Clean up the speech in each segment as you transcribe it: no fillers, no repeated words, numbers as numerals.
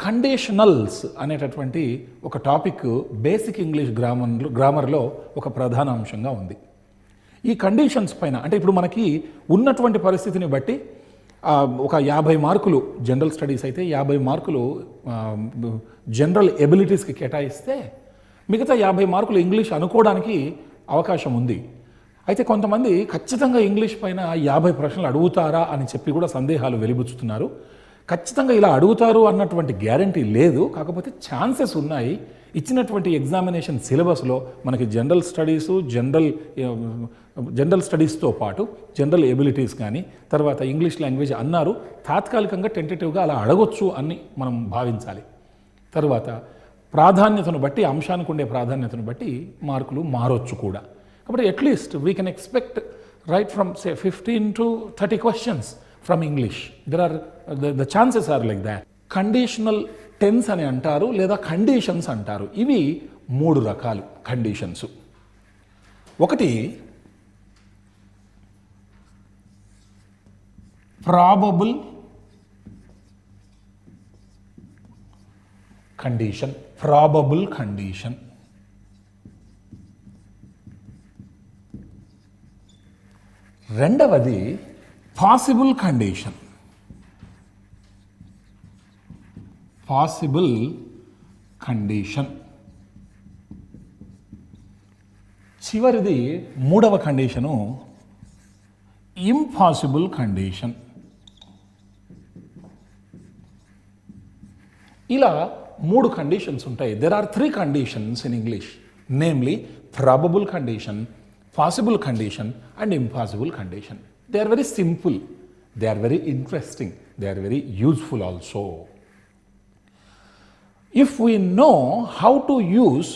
Conditionals అనేటటువంటి ఒక topic basic English గ్రామర్లో ఒక ప్రధాన అంశంగా ఉంది. ఈ కండిషన్స్ పైన అంటే ఇప్పుడు మనకి ఉన్నటువంటి పరిస్థితిని బట్టి ఒక 50 మార్కులు జనరల్ స్టడీస్ అయితే 50 మార్కులు జనరల్ ఎబిలిటీస్కి కేటాయిస్తే మిగతా 50 మార్కులు ఇంగ్లీష్ అనుకోవడానికి అవకాశం ఉంది. అయితే కొంతమంది ఖచ్చితంగా ఇంగ్లీష్ పైన 50 ప్రశ్నలు అడుగుతారా అని చెప్పి కూడా సందేహాలు వెలిబుచ్చుతున్నారు. ఖచ్చితంగా ఇలా అడుగుతారు అన్నటువంటి గ్యారంటీ లేదు, కాకపోతే ఛాన్సెస్ ఉన్నాయి. ఇచ్చినటువంటి ఎగ్జామినేషన్ సిలబస్లో మనకి జనరల్ స్టడీస్తో పాటు జనరల్ ఎబిలిటీస్ కానీ తర్వాత ఇంగ్లీష్ లాంగ్వేజ్ అన్నారు. తాత్కాలికంగా టెంటేటివ్గా అలా అడగొచ్చు అని మనం భావించాలి. తర్వాత ప్రాధాన్యతను బట్టి, అంశానికి ఉండే ప్రాధాన్యతను బట్టి మార్కులు మారొచ్చు కూడా. కాబట్టి at least we can expect right from say 15 to 30 questions from English. the chances are like that. Conditional tense అని అంటారు లేదా కండిషన్స్ అంటారు. ఇవి 3 రకాలు కండిషన్స్. ఒకటి ప్రాబబుల్ కండిషన్, ప్రాబబుల్ కండిషన్. రెండవది పాసిబుల్ కండిషన్, పాసిబుల్ కండిషన్. చివరిది మూడవ కండిషను ఇంపాసిబుల్ కండిషన్. ఇలా 3 కండిషన్స్ ఉంటాయి. There are 3 conditions in English, namely probable condition, possible condition and impossible condition. They are very simple, they are very interesting, they are very useful also. If we know how to use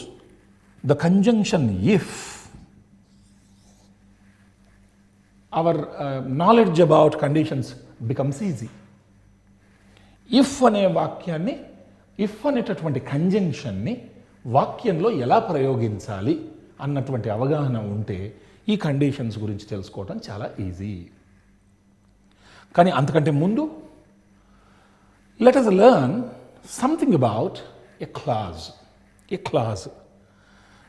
the conjunction if, our knowledge about conditions becomes easy. If అనే వాక్యాన్ని, if అనేటటువంటి కంజంక్షన్ని వాక్యంలో ఎలా ప్రయోగించాలి అన్నటువంటి అవగాహన ఉంటే ఈ conditions గురించి తెలుసుకోవడం చాలా ఈజీ. కానీ అంతకంటే ముందు let us learn something about a clause. A clause.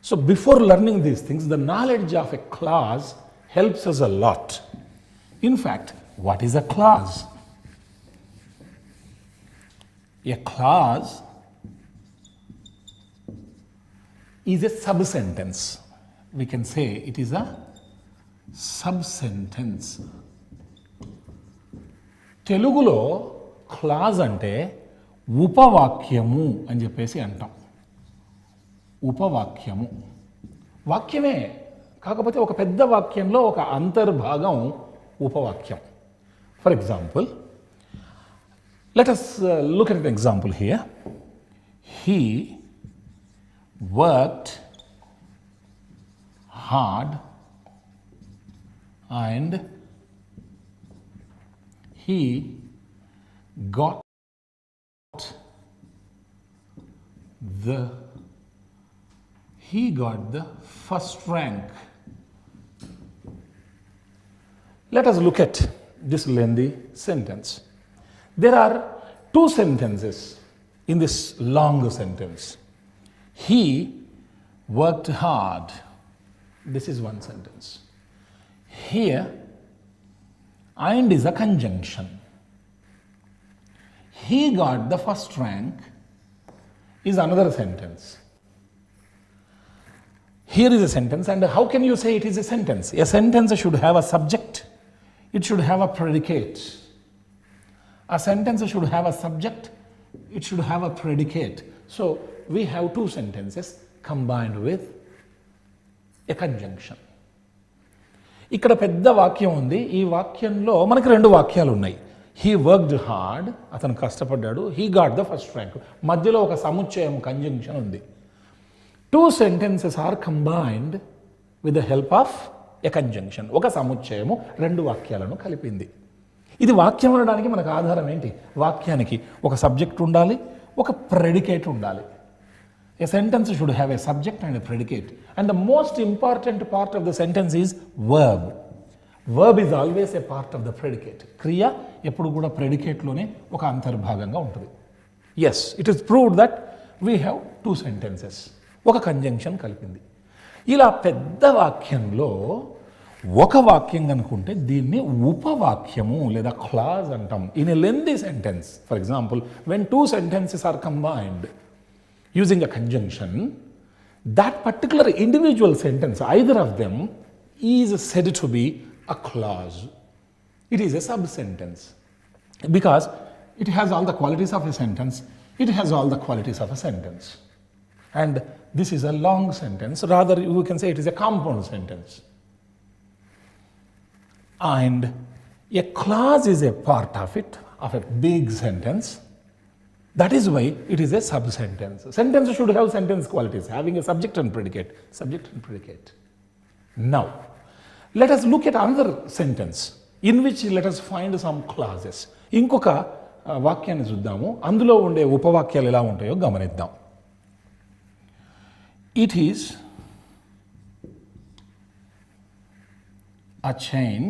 So before learning these things, the knowledge of a clause helps us a lot. In fact, what is a clause? A clause is a sub-sentence. We can say it is a sub-sentence. తెలుగులో clause అంటే ఉపవాక్యము అని చెప్పేసి అంటాం. ఉపవాక్యము వాక్యమే, కాకపోతే ఒక పెద్ద వాక్యంలో ఒక అంతర్భాగం ఉపవాక్యం. For example, let us look at an example here. He worked hard and he got the first rank. Let us look at this lengthy sentence. There are 2 sentences in this long sentence. He worked hard. This is one sentence. Here, and is a conjunction. He got the first rank is another sentence. Here is a sentence, and how can you say it is a sentence? A sentence should have a subject, it should have a predicate. A sentence should have a subject, it should have a predicate. So we have 2 sentences combined with a conjunction. ఇక్కడ పెద్ద వాక్యం ఉంది. ఈ వాక్యంలో మనకి 2 వాక్యాలు ఉన్నాయి. He worked hard, అతను కష్టపడ్డాడు. He got the first rank, మధ్యలో ఒక సముచ్చయం కంజంక్షన్ ఉంది. 2 sentences are combined with the help of a conjunction. ఒక సముచ్చయము 2 వాక్యాలను కలిపింది. ఇది వాక్యం అనడానికి మనకు ఆధారం ఏంటి? వాక్యానికి ఒక సబ్జెక్ట్ ఉండాలి, ఒక ప్రెడికేట్ ఉండాలి. A sentence should have a subject and a predicate. And the most important part of the sentence is verb. Verb is always a part of the predicate. క్రియ ఎప్పుడు కూడా ప్రెడికేట్లోనే ఒక అంతర్భాగంగా ఉంటుంది. Yes, it is proved that we have two sentences. ఒక conjunction కలిపింది. ఇలా పెద్ద వాక్యంలో ఒక వాక్యం అనుకుంటే దీన్ని ఉపవాక్యము లేదా క్లాజ్ అంటాం. In a lengthy sentence, for example, when two sentences are combined using a conjunction, that particular individual sentence, either of them, is said to be a clause. It is a sub-sentence because it has all the qualities of a sentence. It has all the qualities of a sentence. And this is a long sentence. Rather, you can say it is a compound sentence. And a clause is a part of it, of a big sentence. That is why it is a sub-sentence. Sentence should have sentence qualities, having a subject and predicate. Subject and predicate. Now, let us look at another sentence in which let us find some clauses. ఇంకొక వాక్యాన్ని చూద్దాము, అందులో ఉండే ఉపవాక్యాలు ఎలా ఉంటాయో గమనిద్దాం. It is a chain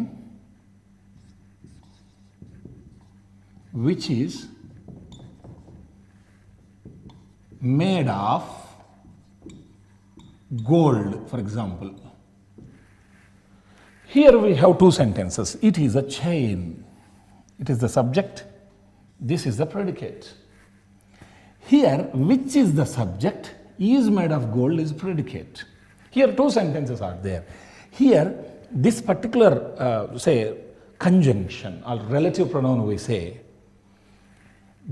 which is made of gold, for example. Here we have two sentences. It is a chain. It is the subject. This is the predicate. Here, which is the subject, is made of gold is predicate. Here two sentences are there. Here, this particular, say, conjunction or relative pronoun we say,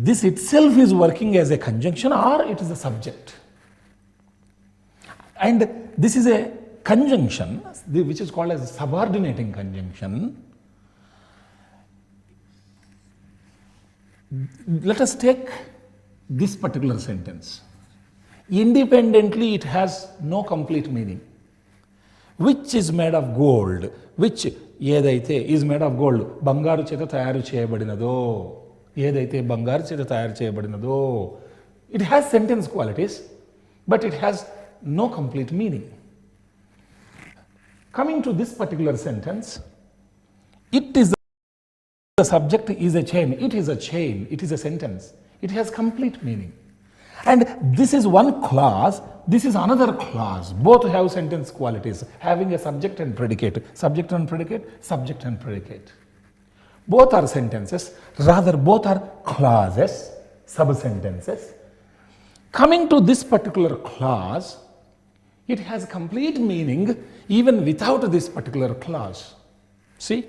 this itself is working as a conjunction or it is a subject. And this is a conjunction which is called as a subordinating conjunction. Let us take this particular sentence. Independently, it has no complete meaning. Which is made of gold? Which ఏదైతే is made of gold, బంగారు చేత తయారు చేయబడినదో, ఏదైతే బంగారు చేత తయారు చేయబడినదో, it has sentence qualities, but it has no complete meaning. Coming to this particular sentence, it is the subject is a chain. It is a chain. It is a sentence. It has complete meaning. And this is one clause, this is another clause. Both have sentence qualities, having a subject and predicate. Subject and predicate, subject and predicate. Both are sentences, rather both are clauses, sub-sentences. Coming to this particular clause, it has complete meaning even without this particular clause. See,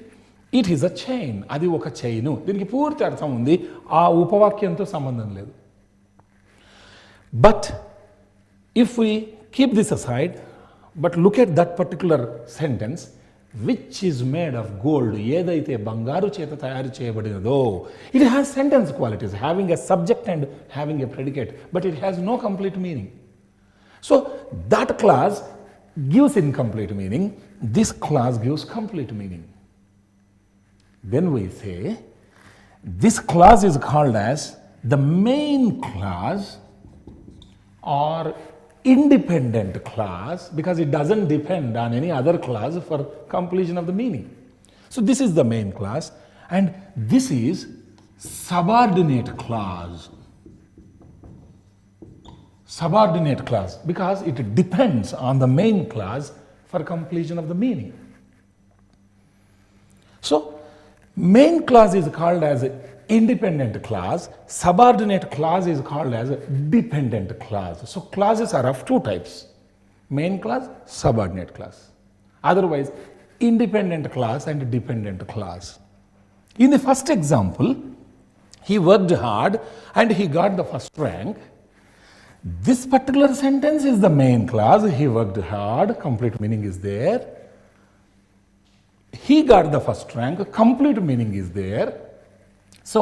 it is a chain. అది ఒక chain. దీనికి పూర్తి అర్థం ఉంది, ఆ ఉపవాక్యంతో సంబంధం లేదు. But if we keep this aside, but look at that particular sentence, which is made of gold, ఏదైతే బంగారు చేత తయారు చేయబడినదో, it has sentence qualities, having a subject and having a predicate, but it has no complete meaning. So that clause gives incomplete meaning, this clause gives complete meaning. Then we say this clause is called as the main clause or independent clause because it doesn't depend on any other clause for completion of the meaning. So this is the main clause and this is subordinate clause. Subordinate clause because it depends on the main clause for completion of the meaning. So main clause is called as independent clause, subordinate clause is called as dependent clause. So clauses are of two types, main clause, subordinate clause. Otherwise, independent clause and dependent clause. In the first example, he worked hard and he got the first rank. This particular sentence is the main clause, he worked hard, complete meaning is there. He got the first rank, complete meaning is there. So,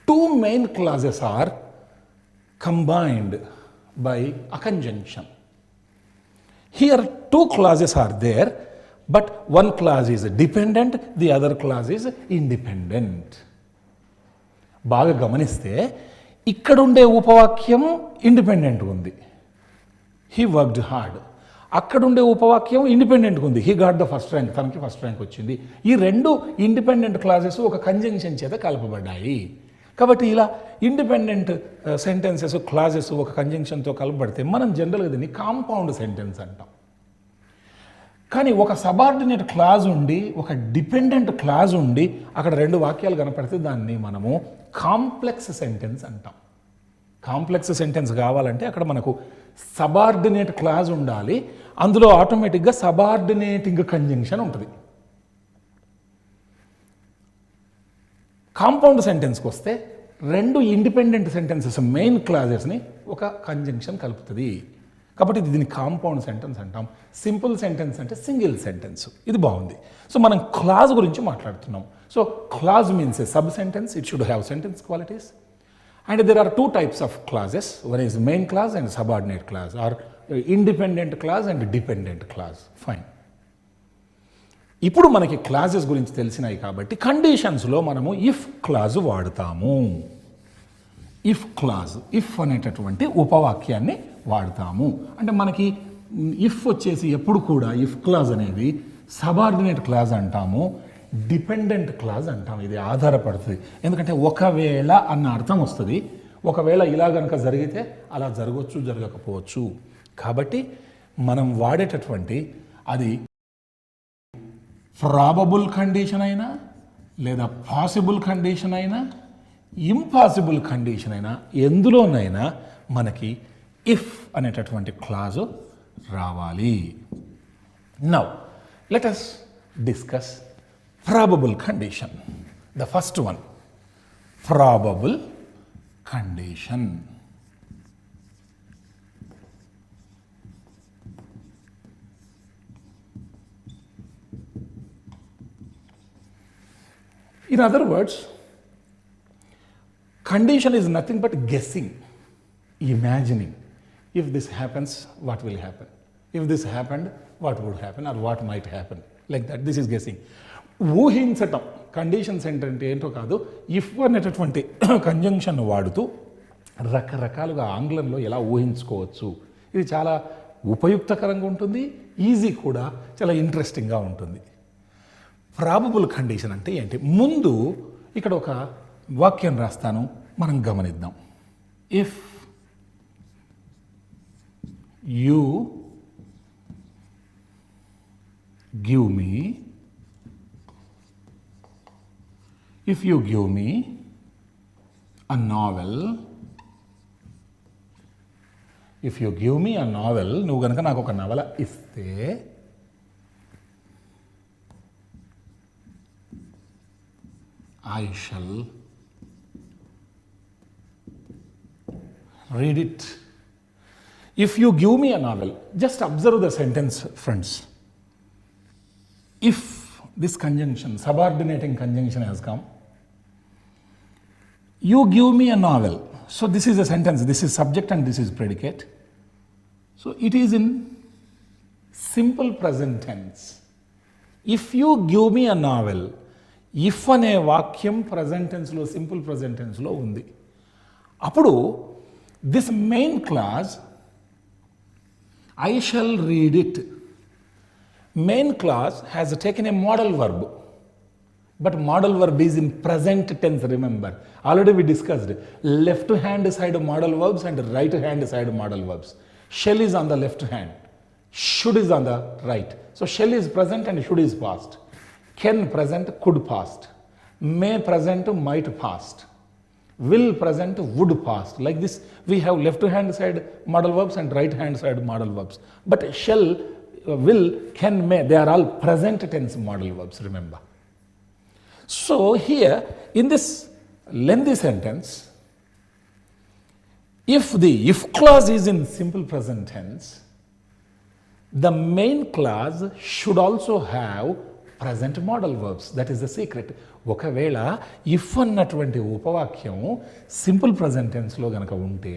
two main clauses are combined by a conjunction. Here, two clauses are there, but one clause is dependent, the other clause is independent. బాగా గమనిస్తే ఇక్కడ ఉండే ఉపవాక్యం independent ఉంది, he worked hard. అక్కడ ఉండే ఉపవాక్యం ఇండిపెండెంట్గా ఉంది, he got the first rank, తనకి ఫస్ట్ ర్యాంక్ వచ్చింది. ఈ రెండు ఇండిపెండెంట్ క్లాజెస్ ఒక కంజంక్షన్ చేత కలపబడ్డాయి. కాబట్టి ఇలా ఇండిపెండెంట్ సెంటెన్సెస్ క్లాజెస్ ఒక కంజంక్షన్తో కలపబడితే మనం జనరల్గా దీన్ని కాంపౌండ్ సెంటెన్స్ అంటాం. కానీ ఒక సబార్డినేట్ క్లాజ్ ఉండి ఒక డిపెండెంట్ క్లాజ్ ఉండి అక్కడ రెండు వాక్యాలు కనపడితే దాన్ని మనము కాంప్లెక్స్ సెంటెన్స్ అంటాం. కాంప్లెక్స్ సెంటెన్స్ కావాలంటే అక్కడ మనకు సబార్డినేట్ క్లాజ్ ఉండాలి, అందులో ఆటోమేటిక్గా సబార్డినేటింగ్ కంజంక్షన్ ఉంటుంది. కాంపౌండ్ సెంటెన్స్కి వస్తే రెండు ఇండిపెండెంట్ సెంటెన్సెస్ మెయిన్ క్లాజెస్ని ఒక కంజంక్షన్ కలుపుతుంది. కాబట్టి దీన్ని కాంపౌండ్ సెంటెన్స్ అంటాం. సింపుల్ సెంటెన్స్ అంటే సింగిల్ సెంటెన్స్. ఇది బాగుంది. సో మనం క్లాజ్ గురించి మాట్లాడుతున్నాం. So clause means A sub sentence, it should have sentence qualities. And there are two types of clauses. One is main clause and subordinate clause, or independent clause and dependent clause. Fine. ఇప్పుడు మనకి clauses గురించి తెలిసినాయి కాబట్టి కండిషన్స్లో మనము if clause వాడతాము. If clause, if అనేటటువంటి ఉపవాక్యాన్ని వాడతాము. అంటే మనకి ఇఫ్ వచ్చేసి ఎప్పుడు కూడా ఇఫ్ క్లాజ్ అనేది సబార్డినేట్ క్లాజ్ అంటాము, డిపెండెంట్ క్లాజ్ అంటాం. ఇది ఆధారపడుతుంది. ఎందుకంటే ఒకవేళ అన్న అర్థం వస్తుంది. ఒకవేళ ఇలా కనుక జరిగితే అలా జరగవచ్చు, జరగకపోవచ్చు. కాబట్టి మనం వాడేటటువంటి అది ప్రాబబుల్ కండిషన్ అయినా, లేదా పాసిబుల్ కండిషన్ అయినా, ఇంపాసిబుల్ కండిషన్ అయినా, ఎందులోనైనా మనకి ఇఫ్ అనేటటువంటి క్లాజు రావాలి. Now let us discuss probable condition. The first one, probable condition. In other words, condition is nothing but guessing, imagining. If this happens, what will happen? If this happened, what would happen or what might happen? Like that, this is guessing. ఊహించటం. Conditions ఏంటంటే ఏంటో కాదు, if అనేటటువంటి conjunction వాడుతూ రకరకాలుగా ఆంగ్లంలో ఎలా ఊహించుకోవచ్చు. ఇది చాలా ఉపయుక్తకరంగా ఉంటుంది, ఈజీ కూడా, చాలా ఇంట్రెస్టింగ్గా ఉంటుంది. ప్రాబబుల్ కండిషన్ అంటే ఏంటి? ముందు ఇక్కడ ఒక వాక్యం రాస్తాను, మనం గమనిద్దాం. If you give me, if you give me a novel, if you give me a novel, నువ్వు కనుక నాకు ఒక నవల ఇస్తే, I shall read it. If you give me a novel, just observe the sentence, friends. If this conjunction, subordinating conjunction has come, you give me a novel. So this is a sentence, this is subject and this is predicate. So it is in simple present tense. If you give me a novel, if అనే వాక్యం present tense లో, simple present tense లో ఉంది. అప్పుడు this main clause, I shall read it, main clause has taken a modal verb, but modal verb is in present tense. Remember, already we discussed left hand side modal verbs and right hand side modal verbs. Shall is on the left hand, should is on the right. So shall is present and should is past. Can present, could past. May present, might past. Will present, would past. Like this we have left hand side modal verbs and right hand side modal verbs. But shall, will, can, may, they are all present tense modal verbs, remember. So here in this lengthy sentence, if the if clause is in simple present tense, the main clause should also have present modal verbs. That is the secret. ఒకవేళ if అన్నటువంటి ఉపవాక్యం simple present టెన్స్లో కనుక ఉంటే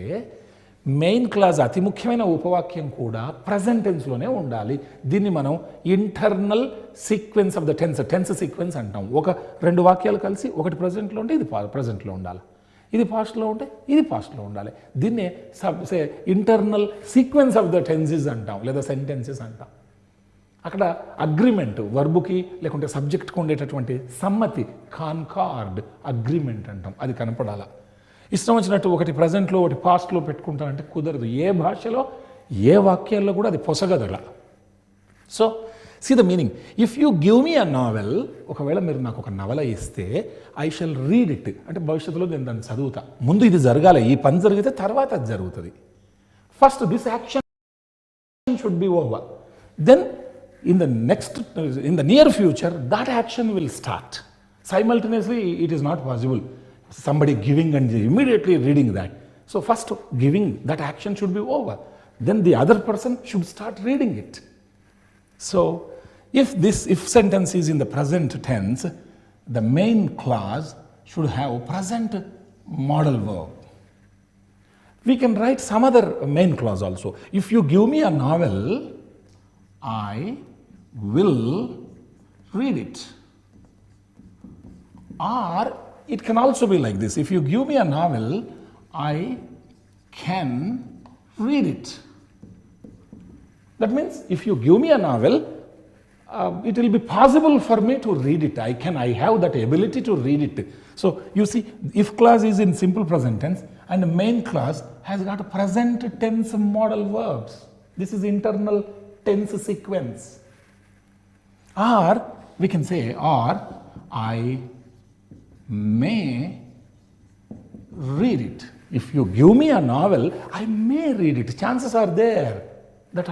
main clause అతి ముఖ్యమైన ఉపవాక్యం కూడా present టెన్స్లోనే ఉండాలి. దీన్ని మనం internal sequence of the tense sequence అంటాం. ఒక రెండు వాక్యాలు కలిసి ఒకటి ప్రజెంట్లో ఉంటే ఇది ప్రజెంట్లో ఉండాలి, ఇది పాస్ట్లో ఉంటే ఇది పాస్ట్లో ఉండాలి. దీన్నే internal sequence of the tenses అంటాం, లేదా సెంటెన్సెస్ అంటాం. అక్కడ అగ్రిమెంట్ వర్బుకి లేకుంటే సబ్జెక్ట్కి ఉండేటటువంటి సమ్మతి, కాన్కార్డ్, అగ్రిమెంట్ అంటాం, అది కనపడాలా. ఇష్టం వచ్చినట్టు ఒకటి ప్రజెంట్లో ఒకటి పాస్ట్లో పెట్టుకుంటానంటే కుదరదు. ఏ భాషలో ఏ వాక్యాల్లో కూడా అది పొసగదలా. So see the meaning. If you give me a novel, ఒకవేళ మీరు నాకు ఒక నవల ఇస్తే, ఐ షల్ రీడ్ ఇట్, అంటే భవిష్యత్తులో నేను దాన్ని చదువుతా. ముందు ఇది జరగాలి, ఈ పని జరిగితే తర్వాత అది జరుగుతుంది. First this action should be over, then in the near future that action will start. Simultaneously it is not possible, somebody giving and immediately reading that. So first giving, that action should be over, then the other person should start reading it. So if sentence is in the present tense, the main clause should have present modal verb. We can write some other main clause also. If you give me a novel, I will read it. Or it can also be like this. If you give me a novel, I can read it. That means if you give me a novel, it will be possible for me to read it. I have that ability to read it. So you see, if clause is in simple present tense and the main clause has got a present tense modal verbs. This is internal tense sequence. Or we can say, or I may read it. If you give me a novel, I may read it. Chances are there that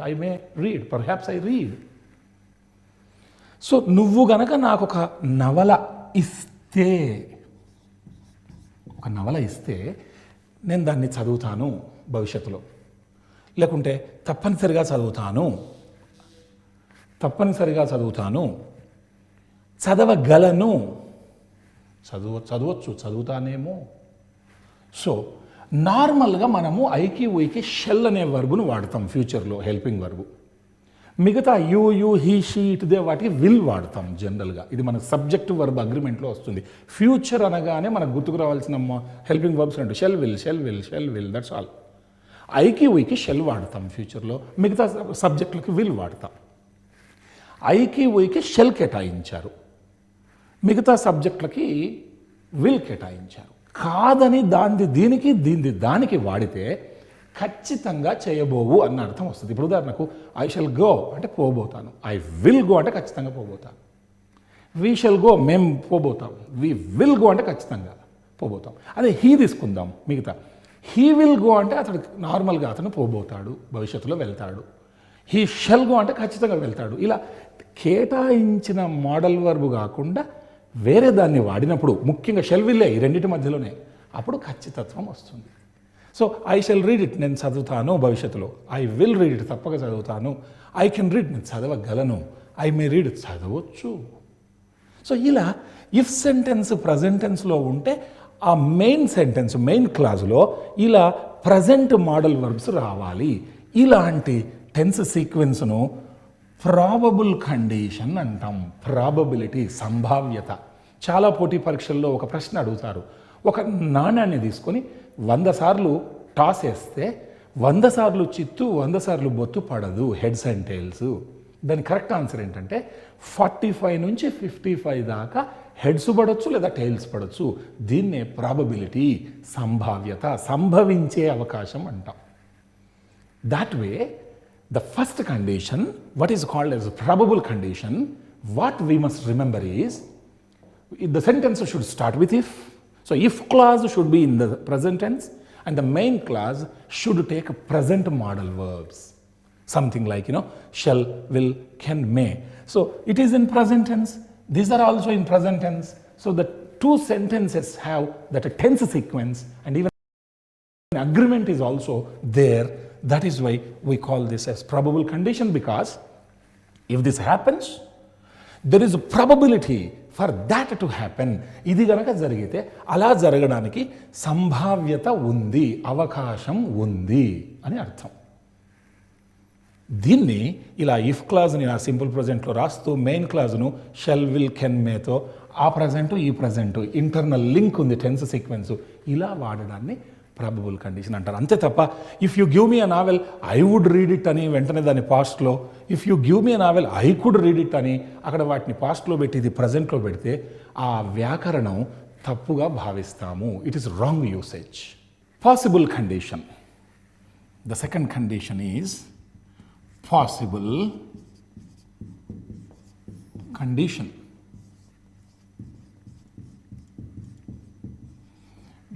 I may read. Perhaps I read. So నువ్వు గనక నాకు ఒక నవల ఇస్తే నేను దాన్ని చదువుతాను భవిష్యత్తులో, లేకుంటే తప్పనిసరిగా చదువుతాను, చదవగలను, చదువుతానేమో. సో నార్మల్గా మనము ఐకి ఊకి షెల్ అనే వర్బును వాడతాం ఫ్యూచర్లో, హెల్పింగ్ వర్బు. మిగతా you he she it they వాటికి విల్ వాడతాం జనరల్గా. ఇది మన సబ్జెక్ట్ వర్బ్ అగ్రిమెంట్లో వస్తుంది. ఫ్యూచర్ అనగానే మనకు గుర్తుకు రావాల్సిన హెల్పింగ్ వర్బ్స్ అంటే షెల్ విల్, దట్స్ ఆల్. ఐకి ఊకి షెల్ వాడతాం ఫ్యూచర్లో, మిగతా సబ్జెక్టులకి విల్ వాడతాం. ఐకి ఊకి షెల్ కేటాయించారు, మిగతా సబ్జెక్టులకి విల్ కేటాయించారు. కాదని దీనికి దానికి వాడితే ఖచ్చితంగా చేయబోవు అన్న అర్థం వస్తుంది. ఇప్పుడు ఉదాహరణకు ఐ షల్ గో అంటే పోబోతాను, ఐ విల్ గో అంటే ఖచ్చితంగా పోబోతాను, వీ షల్ గో మేము పోబోతాం, వీ విల్ గో అంటే ఖచ్చితంగా పోబోతాం. అదే హీ తీసుకుందాం, మిగతా హీ విల్ గో అంటే అతడు నార్మల్గా అతను పోబోతాడు, భవిష్యత్తులో వెళ్తాడు. హీ షెల్ గో అంటే ఖచ్చితంగా వెళ్తాడు. ఇలా కేటాయించిన మోడల్ వర్బ్ కాకుండా వేరే దాన్ని వాడినప్పుడు, ముఖ్యంగా షెల్ విల్లే ఈ రెండింటి మధ్యలోనే, అప్పుడు ఖచ్చితత్వం వస్తుంది. So I shall read it, నేను చదువుతాను భవిష్యత్తులో, ఐ విల్ రీడ్ ఇట్, తప్పక చదువుతాను, ఐ కెన్ రీడ్, నేను చదవగలను, ఐ మే రీడ్, చదవచ్చు. సో ఇలా ఇఫ్ సెంటెన్స్ ప్రజెంట్ టెన్స్లో ఉంటే ఆ మెయిన్ సెంటెన్స్ మెయిన్ క్లాజ్లో ఇలా ప్రజెంట్ మోడల్ వర్బ్స్ రావాలి. ఇలాంటి టెన్స్ సీక్వెన్స్ను ప్రాబబుల్ కండిషన్ అంటాం. ప్రాబబిలిటీ, సంభావ్యత. చాలా పోటీ పరీక్షల్లో ఒక ప్రశ్న అడుగుతారు. ఒక నాణ్యాన్ని తీసుకొని 100 సార్లు టాస్ వేస్తే 100 సార్లు చిత్తు 100 సార్లు బొత్తు పడదు, హెడ్స్ అండ్ టైల్స్. దాని కరెక్ట్ ఆన్సర్ ఏంటంటే 45 నుంచి 55 దాకా హెడ్స్ పడవచ్చు లేదా టైల్స్ పడవచ్చు. దీన్నే ప్రాబబిలిటీ, సంభావ్యత, సంభవించే అవకాశం అంటాం. That way the first condition, what is called as a probable condition, what we must remember is the sentence should start with if. So if clause should be in the present tense and the main clause should take present modal verbs. Something like, shall, will, can, may. So it is in present tense. These are also in present tense. So the two sentences have that tense sequence and even agreement is also there. That is why we call this as probable condition, because if this happens, there is a probability for that to happen. ఇది గనక జరిగితే అలా జరగడానికి సంభావ్యత ఉంది, అవకాశం ఉంది అని అర్థం. దీన్ని ఇలా ఇఫ్ క్లాజ్ని ఆ సింపుల్ ప్రజెంట్లో రాస్తూ మెయిన్ క్లాజ్ను షెల్, విల్, కెన్, మేతో ఆ ప్రజెంట్ ఈ ప్రజెంట్ ఇంటర్నల్ లింక్ ఉంది టెన్స్ సీక్వెన్స్, ఇలా వాడడాన్ని ప్రాబబుల్ కండిషన్ అంటారు. అంతే తప్ప if you give me a novel I would read it అని వెంటనే దాన్ని పాస్ట్లో, if you give me a novel I could read it అని అక్కడ వాటిని పాస్ట్లో పెట్టి ఇది ప్రజెంట్లో పెడితే ఆ వ్యాకరణం తప్పుగా భావిస్తాము. It is wrong usage. Possible condition. The second condition is possible condition.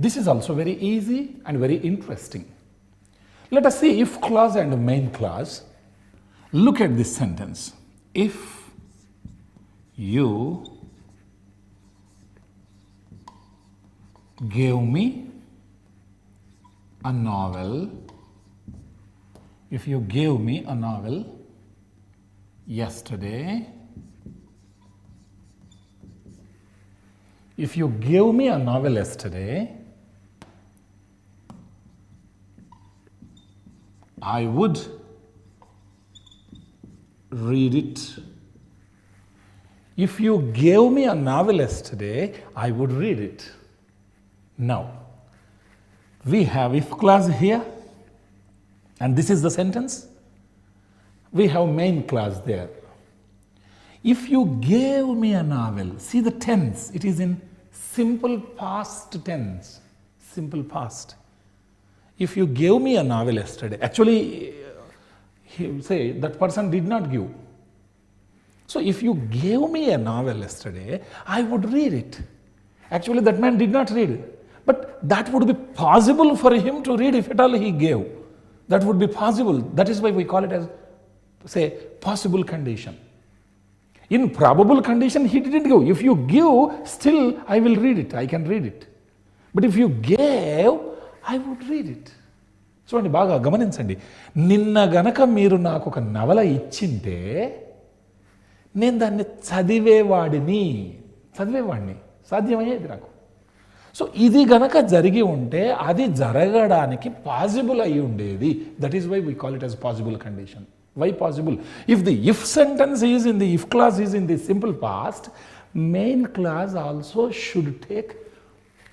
This is also very easy and very interesting. Let us see if clause and main clause. Look at this sentence. If you gave me a novel, if you gave me a novel yesterday, if you gave me a novel yesterday, I would read it. If you gave me a novel yesterday, I would read it. Now, we have if clause here, and this is the sentence. We have main clause there. If you gave me a novel, see the tense, it is in simple past tense, simple past. If you gave me a novel yesterday, actually, he say that person did not give. So if you gave me a novel yesterday, I would read it. Actually, that man did not read it. But that would be possible for him to read if at all he gave. That would be possible. That is why we call it as, say, possible condition. In probable condition, he didn't give. If you give, still I will read it. I can read it. But if you gave, I would read it. చూడండి, బాగా గమనించండి. నిన్న గనక మీరు నాకు ఒక నవల ఇచ్చింటే నేను దాన్ని చదివేవాడిని, సాధ్యమయ్యేది నాకు. సో ఇది గనక జరిగి ఉంటే అది జరగడానికి పాసిబుల్ అయి ఉండేది. That is why we call it as possible condition. Why possible? If the if sentence is in the if clause is in the simple past, main clause also should take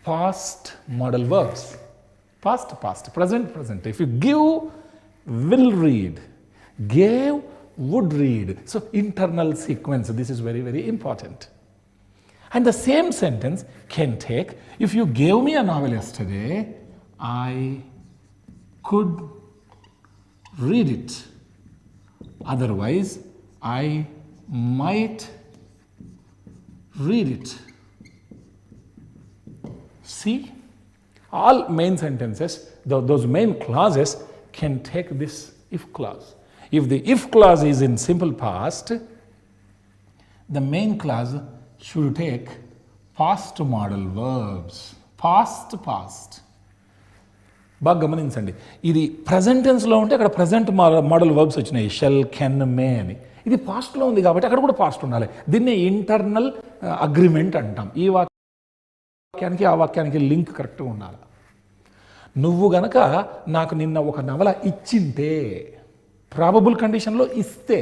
past modal verbs. Past, past, present, present. If you give, will read. Gave, would read. So internal sequence, this is very, very important. And the same sentence can take, if you gave me a novel yesterday, I could read it. Otherwise, I might read it. See, all main sentences, those main clauses can take this if clause. If the if clause is in simple past, the main clause should take past modal verbs. Past, past. బాగా గమనించండి, ఇది present టెన్స్లో ఉంటే అక్కడ present modal verbs వచ్చినాయి, shell, can, మే అని. ఇది పాస్ట్లో ఉంది కాబట్టి అక్కడ కూడా పాస్ట్ ఉండాలి. దీన్నే ఇంటర్నల్ అగ్రిమెంట్ అంటాం. ఈ వాక్యానికి ఆ వాక్యానికి లింక్ కరెక్ట్గా ఉండాలి. నువ్వు గనక నాకు నిన్న ఒక నవల ఇచ్చింటే, ప్రాబబుల్ కండిషన్లో ఇస్తే,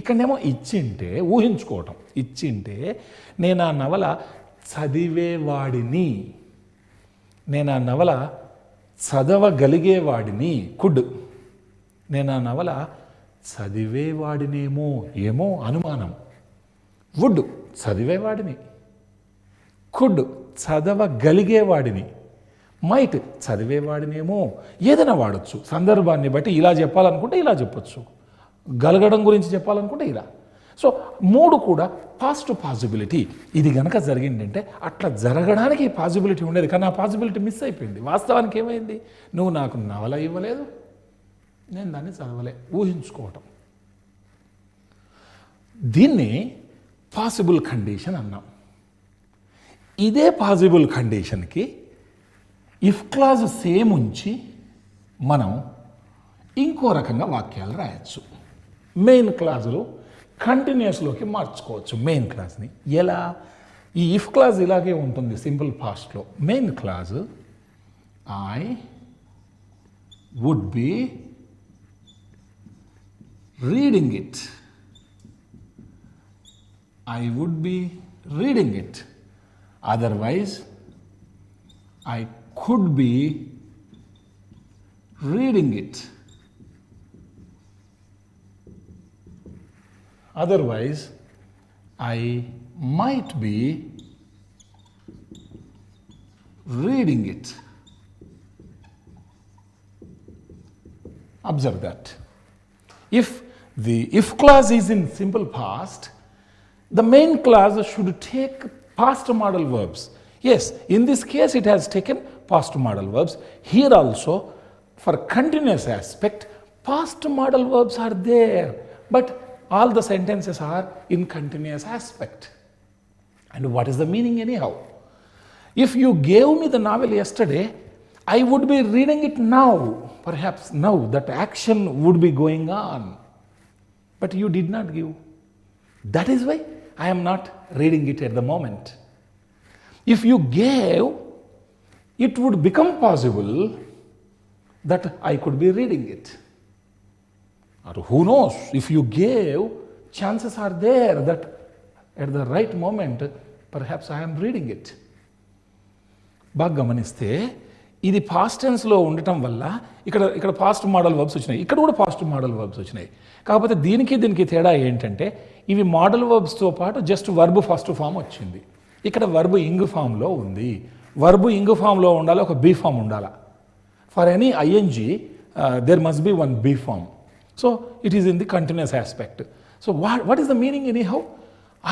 ఇక్కడనేమో ఇచ్చింటే, ఊహించుకోవటం, ఇచ్చింటే నేను ఆ నవల చదివేవాడిని, నేను ఆ నవల చదవగలిగేవాడిని, కుడ్. నేను ఆ నవల చదివేవాడినేమో, ఏమో అనుమానం. వుడ్ చదివేవాడిని, కుడ్ చదవగలిగేవాడిని, మైట్ చదివేవాడినేమో. ఏదైనా వాడచ్చు, సందర్భాన్ని బట్టి. ఇలా చెప్పాలనుకుంటే ఇలా చెప్పచ్చు, గలగడం గురించి చెప్పాలనుకుంటే ఇలా. సో మూడు కూడా పాస్ట్ పాసిబిలిటీ. ఇది గనక జరిగిందంటే అట్లా జరగడానికి పాసిబిలిటీ ఉండేది, కానీ ఆ పాసిబిలిటీ మిస్ అయిపోయింది. వాస్తవానికి ఏమైంది? నువ్వు నాకు నవల ఇవ్వలేదు, నేను దాన్ని చదవలే, ఊహించుకోవటం. దీన్ని పాసిబుల్ కండిషన్ అన్నాం. ఇదే పాసిబుల్ కండిషన్కి ఇఫ్ క్లాజ్ సేమ్ ఉంచి మనం ఇంకో రకంగా వాక్యాలు రాయొచ్చు. మెయిన్ క్లాజులు కంటిన్యూస్లోకి మార్చుకోవచ్చు మెయిన్ క్లాజ్ని. ఎలా? ఈ ఇఫ్ క్లాజ్ ఇలాగే ఉంటుంది సింపుల్ పాస్ట్లో. Main clause I would be reading it, I would be reading it. Otherwise I could be reading it. Otherwise, I might be reading it. Observe that. If the if clause is in simple past, the main clause should take past modal verbs. Yes, in this case it has taken past modal verbs. Here also, for continuous aspect, past modal verbs are there, but all the sentences are in continuous aspect. And what is the meaning anyhow? If you gave me the novel yesterday, I would be reading it now. Perhaps now that action would be going on. But you did not give. That is why I am not reading it at the moment. If you gave, it would become possible that I could be reading it. Or who knows, if you gave, chances are there that at the right moment, perhaps I am reading it. బాగా గమనిస్తే ఇది past టెన్స్లో ఉండటం వల్ల ఇక్కడ past modal verbs వచ్చినాయి, ఇక్కడ కూడా past modal verbs వచ్చినాయి. కాకపోతే దీనికి తేడా ఏంటంటే ఇవి మోడల్ వర్బ్స్తో పాటు జస్ట్ వర్బ్ ఫస్ట్ ఫామ్ వచ్చింది. ఇక్కడ వర్బ్ ఇంగ్ ఫామ్లో ఉంది. వర్బ్ ఇంగ్ ఫామ్లో ఉండాలి, ఒక బీ ఫామ్ ఉండాలి. For any ING there must be one be form. So it is in the continuous aspect. So what is the meaning anyhow?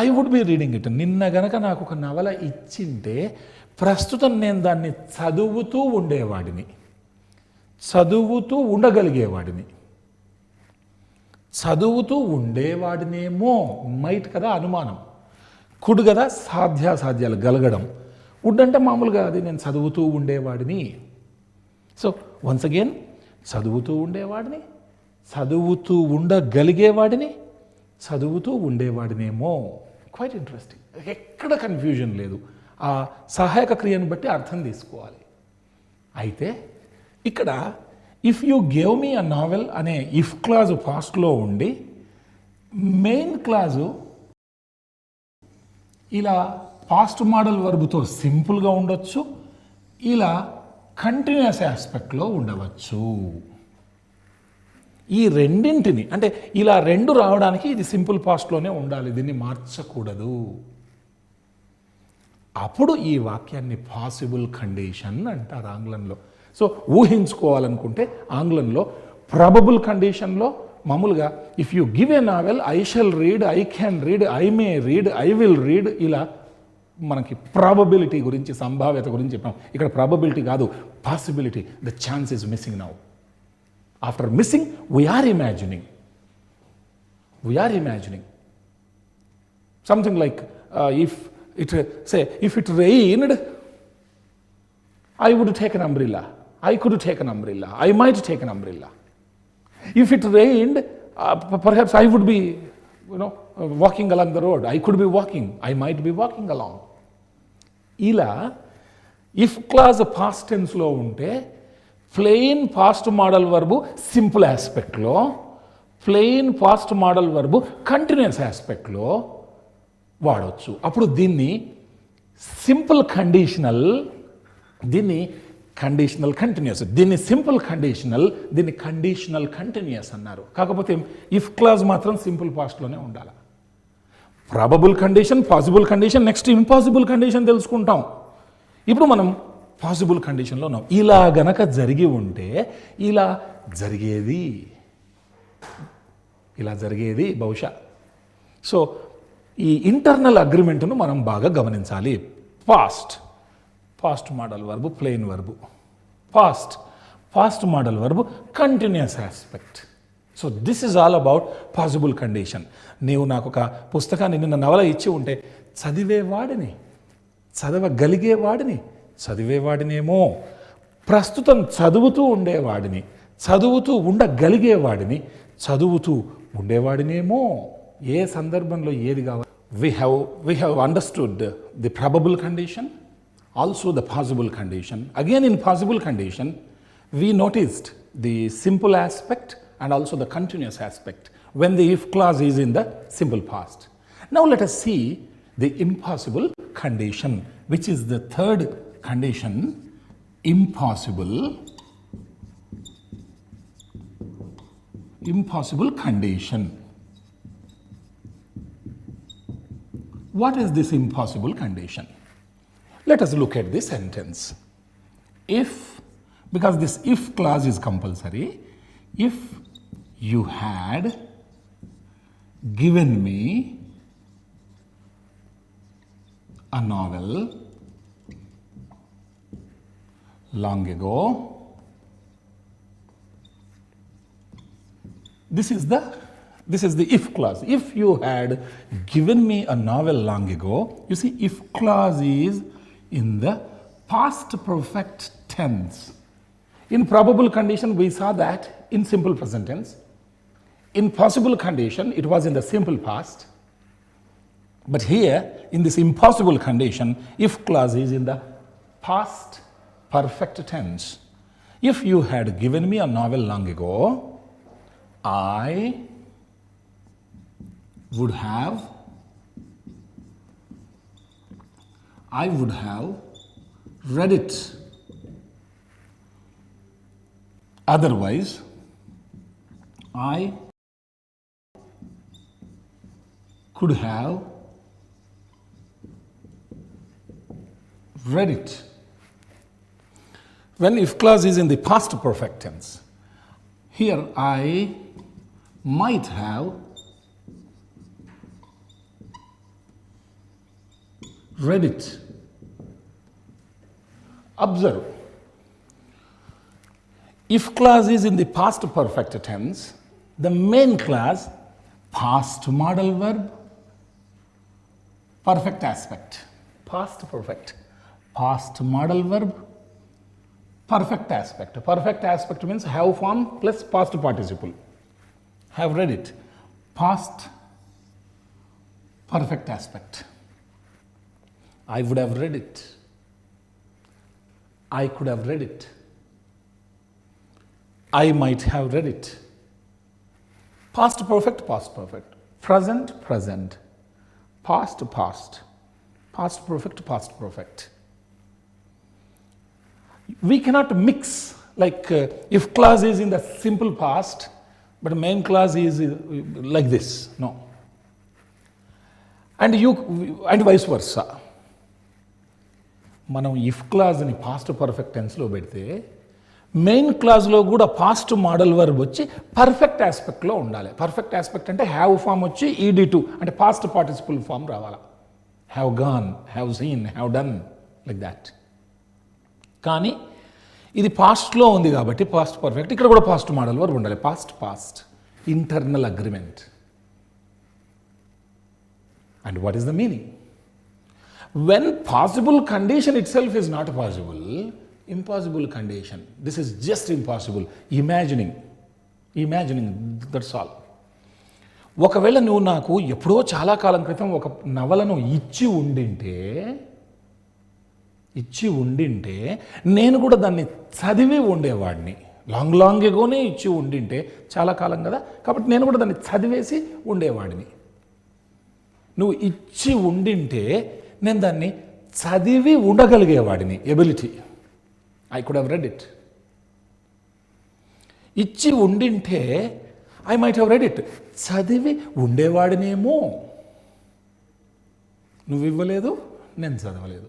I would be reading it. నిన్న గనక నాకు ఒక నవల ఇచ్చింటే ప్రస్తుతం నేను దాన్ని చదువుతూ ఉండేవాడిని, చదువుతూ ఉండగలిగేవాడిని. చదువుతూ ఉండేవాడినేమో, మైట్ కదా అనుమానం, కుడ్ కదా సాధ్యాసాధ్యాలు గలగడం, వుడ్ అంటే మామూలుగా అది నేను చదువుతూ ఉండేవాడిని. సో వన్స్ అగైన్, చదువుతూ ఉండేవాడిని, చదువుతూ ఉండగలిగేవాడిని, చదువుతూ ఉండేవాడినేమో. Quite interesting. ఎక్కడ కన్ఫ్యూజన్ లేదు. ఆ సహాయక క్రియను బట్టి అర్థం తీసుకోవాలి. అయితే ఇక్కడ if you gave me a novel అనే ఇఫ్ క్లాజు పాస్ట్లో ఉండి మెయిన్ క్లాజు ఇలా పాస్ట్ మోడల్ వర్బ్తో సింపుల్గా ఉండొచ్చు, ఇలా కంటిన్యూస్ ఆస్పెక్ట్లో ఉండవచ్చు. ఈ రెండింటిని అంటే ఇలా రెండు రావడానికి ఇది సింపుల్ పాస్ట్లోనే ఉండాలి, దీన్ని మార్చకూడదు. అప్పుడు ఈ వాక్యాన్ని పాసిబుల్ కండిషన్ అంటారు ఆంగ్లంలో. సో ఊహించుకోవాలనుకుంటే ఆంగ్లంలో ప్రాబబుల్ కండిషన్లో మామూలుగా if you give a novel I shall read, I can read, I may read, I will read, ఇలా మనకి ప్రాబబిలిటీ గురించి, సంభావ్యత గురించి చెప్పాం. ఇక్కడ ప్రాబబిలిటీ కాదు, possibility. The chance is missing now. After missing we're imagining. Something like if it rained, I would take an umbrella. I could take an umbrella. I might take an umbrella. If it rained, perhaps I would be, walking along the road. I could be walking. I might be walking along. ఇలా if clause past tense లో ఉంటే plain past modal verb simple ఆస్పెక్ట్లో, plain past modal verb continuous ఆస్పెక్ట్లో వాడవచ్చు. అప్పుడు దీన్ని simple conditional, దీన్ని conditional continuous, దీన్ని సింపుల్ కండిషనల్, దీన్ని కండిషనల్ కంటిన్యూస్ అన్నారు. కాకపోతే ఇఫ్ క్లాజ్ మాత్రం సింపుల్ పాస్ట్లోనే ఉండాలి. Probable condition, possible condition, next impossible condition తెలుసుకుంటాం. ఇప్పుడు మనం పాసిబుల్ కండిషన్లో ఉన్నాం. ఇలా గనక జరిగి ఉంటే ఇలా జరిగేది బహుశా. సో ఈ ఇంటర్నల్ అగ్రిమెంట్ను మనం బాగా గమనించాలి. Past modal verb plain verb, past modal verb continuous aspect. So this is all about possible condition. నీవు నాకు ఒక పుస్తకాన్ని, నిన్న నవల ఇచ్చి ఉంటే చదివేవాడిని, చదవగలిగేవాడిని, చదివేవాడినేమో, ప్రస్తుతం చదువుతూ ఉండేవాడిని, చదువుతూ ఉండగలిగేవాడిని, చదువుతూ ఉండేవాడినేమో. ఏ సందర్భంలో ఏది కావాలి? We have understood the probable condition, also the possible condition. Again, in possible condition, we noticed the simple aspect and also the continuous aspect when the if clause is in the simple past. Now let us see the impossible condition, which is the third condition, impossible impossible condition. What is this impossible condition? Let us look at this sentence. If, because this if clause is compulsory, if you had given me a novel long ago, this is the if clause. If you had given me a novel long ago, you see, if clause is in the past perfect tense. In probable condition, we saw that in simple present tense. In possible condition, it was in the simple past. But here, in this impossible condition, if clause is in the past perfect tense. If you had given me a novel long ago, I would have read it. Otherwise, I could have read it. When if clause is in the past perfect tense, here I might have read it. Observe. If clause is in the past perfect tense, the main clause, past modal verb, perfect aspect. Past perfect. Past modal verb, perfect aspect. Perfect aspect means have form plus past participle. Have read it. Past perfect aspect. I would have read it. I could have read it. I might have read it. Past perfect, past perfect. Present, present. Past, past. Past perfect, past perfect. We cannot mix, like if clause is in the simple past, but main clause is like this. No. And vice versa. మనం if క్లాజ్ని past perfect టెన్స్లో పెడితే main క్లాజ్లో కూడా past modal verb వచ్చి perfect ఆస్పెక్ట్లో ఉండాలి. Perfect aspect అంటే have form వచ్చి ED2 అంటే past participle form రావాలా. Have gone, have seen, have done, like that. కానీ ఇది పాస్ట్లో ఉంది కాబట్టి పాస్ట్ పర్ఫెక్ట్, ఇక్కడ కూడా పాస్ట్ మోడల్ వర్బ్ ఉండాలి. Past past internal agreement. And what is the meaning? When possible condition itself is not possible, impossible condition. This is just impossible. Imagining, that's all. ఒకవేళ నువ్వు నాకు ఎప్పుడో చాలా కాలం క్రితం ఒక నవలను ఇచ్చి ఉండింటే నేను కూడా దాన్ని చదివి ఉండేవాడిని. లాంగ్ ఎగోనే ఇచ్చి ఉండింటే, చాలా కాలం కదా, కాబట్టి నేను కూడా దాన్ని చదివేసి ఉండేవాడిని. నువ్వు ఇచ్చి ఉండింటే నేను దాన్ని చదివి ఉండగలిగేవాడిని. Ability. I could have read it. ఇచ్చి ఉండింటే I might have read it. చదివి ఉండేవాడినేమో. నువ్వు ఇవ్వలేదు, నేను చదవలేదు.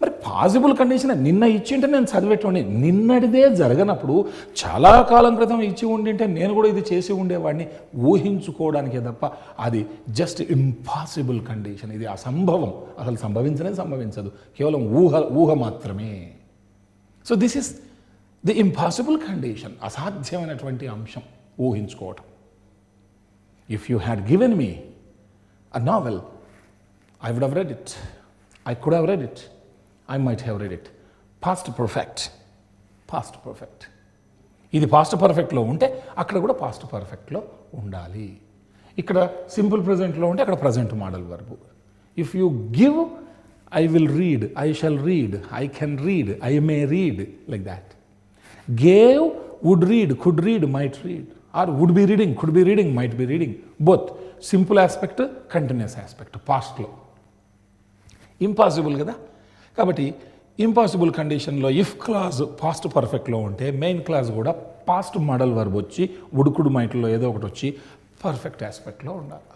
మరి పాసిబుల్ కండిషన్ నిన్న ఇచ్చింటే నేను చదివేటోని. నిన్నటిదే జరగనప్పుడు చాలా కాలం క్రితం ఇచ్చి ఉండింటే నేను కూడా ఇది చేసి ఉండేవాడిని ఊహించుకోవడానికే తప్ప అది జస్ట్ ఇంపాసిబుల్ కండిషన్. ఇది అసంభవం, అసలు సంభవించదు, కేవలం ఊహ మాత్రమే. So this is the impossible condition, అసాధ్యమైనటువంటి అంశం ఊహించుకోవటం. If you had given me a novel, I would have read it. I could have read it. I might have read it. Past perfect. Past perfect. ఇది past పర్ఫెక్ట్లో ఉంటే అక్కడ కూడా past పర్ఫెక్ట్లో ఉండాలి. ఇక్కడ సింపుల్ ప్రెజెంట్లో ఉంటే అక్కడ present modal verb. If you give, I will read, I shall read, I can read, I may read, like that. Gave, would read, could read, might read, or would be reading, could be reading, might be reading. Both simple aspect, continuous aspect పాస్ట్లో. Impossible కదా. కాబట్టి impossible కండిషన్లో if clause past పర్ఫెక్ట్లో ఉంటే main clause కూడా past modal verb వచ్చి ఉడుకుడు మైట్లో ఏదో ఒకటి వచ్చి పర్ఫెక్ట్ ఆస్పెక్ట్లో ఉండాలి.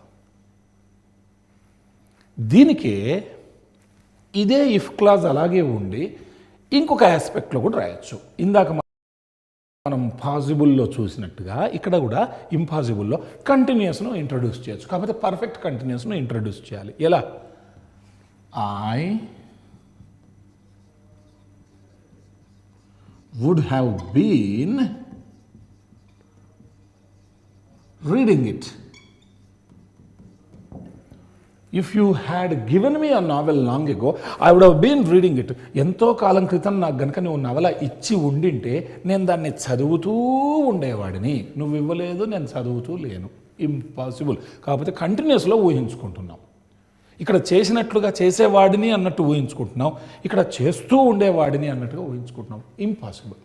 దీనికే ఇదే ఇఫ్ క్లాజ్ అలాగే ఉండి ఇంకొక ఆస్పెక్ట్లో కూడా రాయొచ్చు. ఇందాక మనం పాసిబుల్లో చూసినట్టుగా ఇక్కడ కూడా ఇంపాసిబుల్లో కంటిన్యూస్ను ఇంట్రడ్యూస్ చేయొచ్చు. కాకపోతే పర్ఫెక్ట్ కంటిన్యూస్ను ఇంట్రడ్యూస్ చేయాలి. ఎలా? I would have been reading it. If you had given me a novel long ago, I would have been reading it. ఎంతో కాలం క్రితం నాకు గనుక నువ్వు నవల ఇచ్చి ఉండింటే నేను దాన్ని చదువుతూ ఉండేవాడిని. నువ్వు ఇవ్వలేదు, నేను చదువుతూ లేను. ఇంపాసిబుల్. కాకపోతే కంటిన్యూస్లో ఊహించుకుంటున్నాం. ఇక్కడ చేసినట్లుగా చేసేవాడిని అన్నట్టు ఊహించుకుంటున్నాం, ఇక్కడ చేస్తూ ఉండేవాడిని అన్నట్టుగా ఊహించుకుంటున్నాం. Impossible.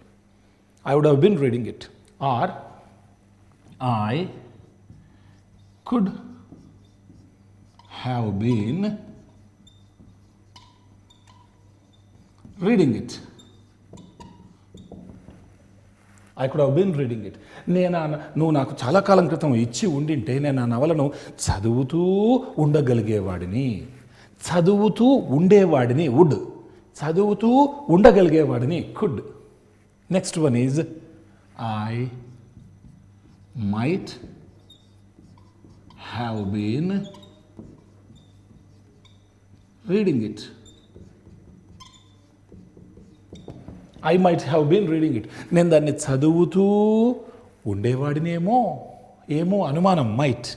I would have been reading it or I could have been reading it. I could have been reading it. నువ్వు నాకు చాలా కాలం క్రితం ఇచ్చి ఉండింటే నేను ఆ నవలను చదువుతూ ఉండగలిగేవాడిని. చదువుతూ ఉండేవాడిని వుడ్, చదువుతూ ఉండగలిగేవాడిని could. Next one is I might have been reading it. I might have been reading it. నేను దాన్ని చదువుతూ ఉండేవాడినేమో, ఏమో అనుమానం. మైట్.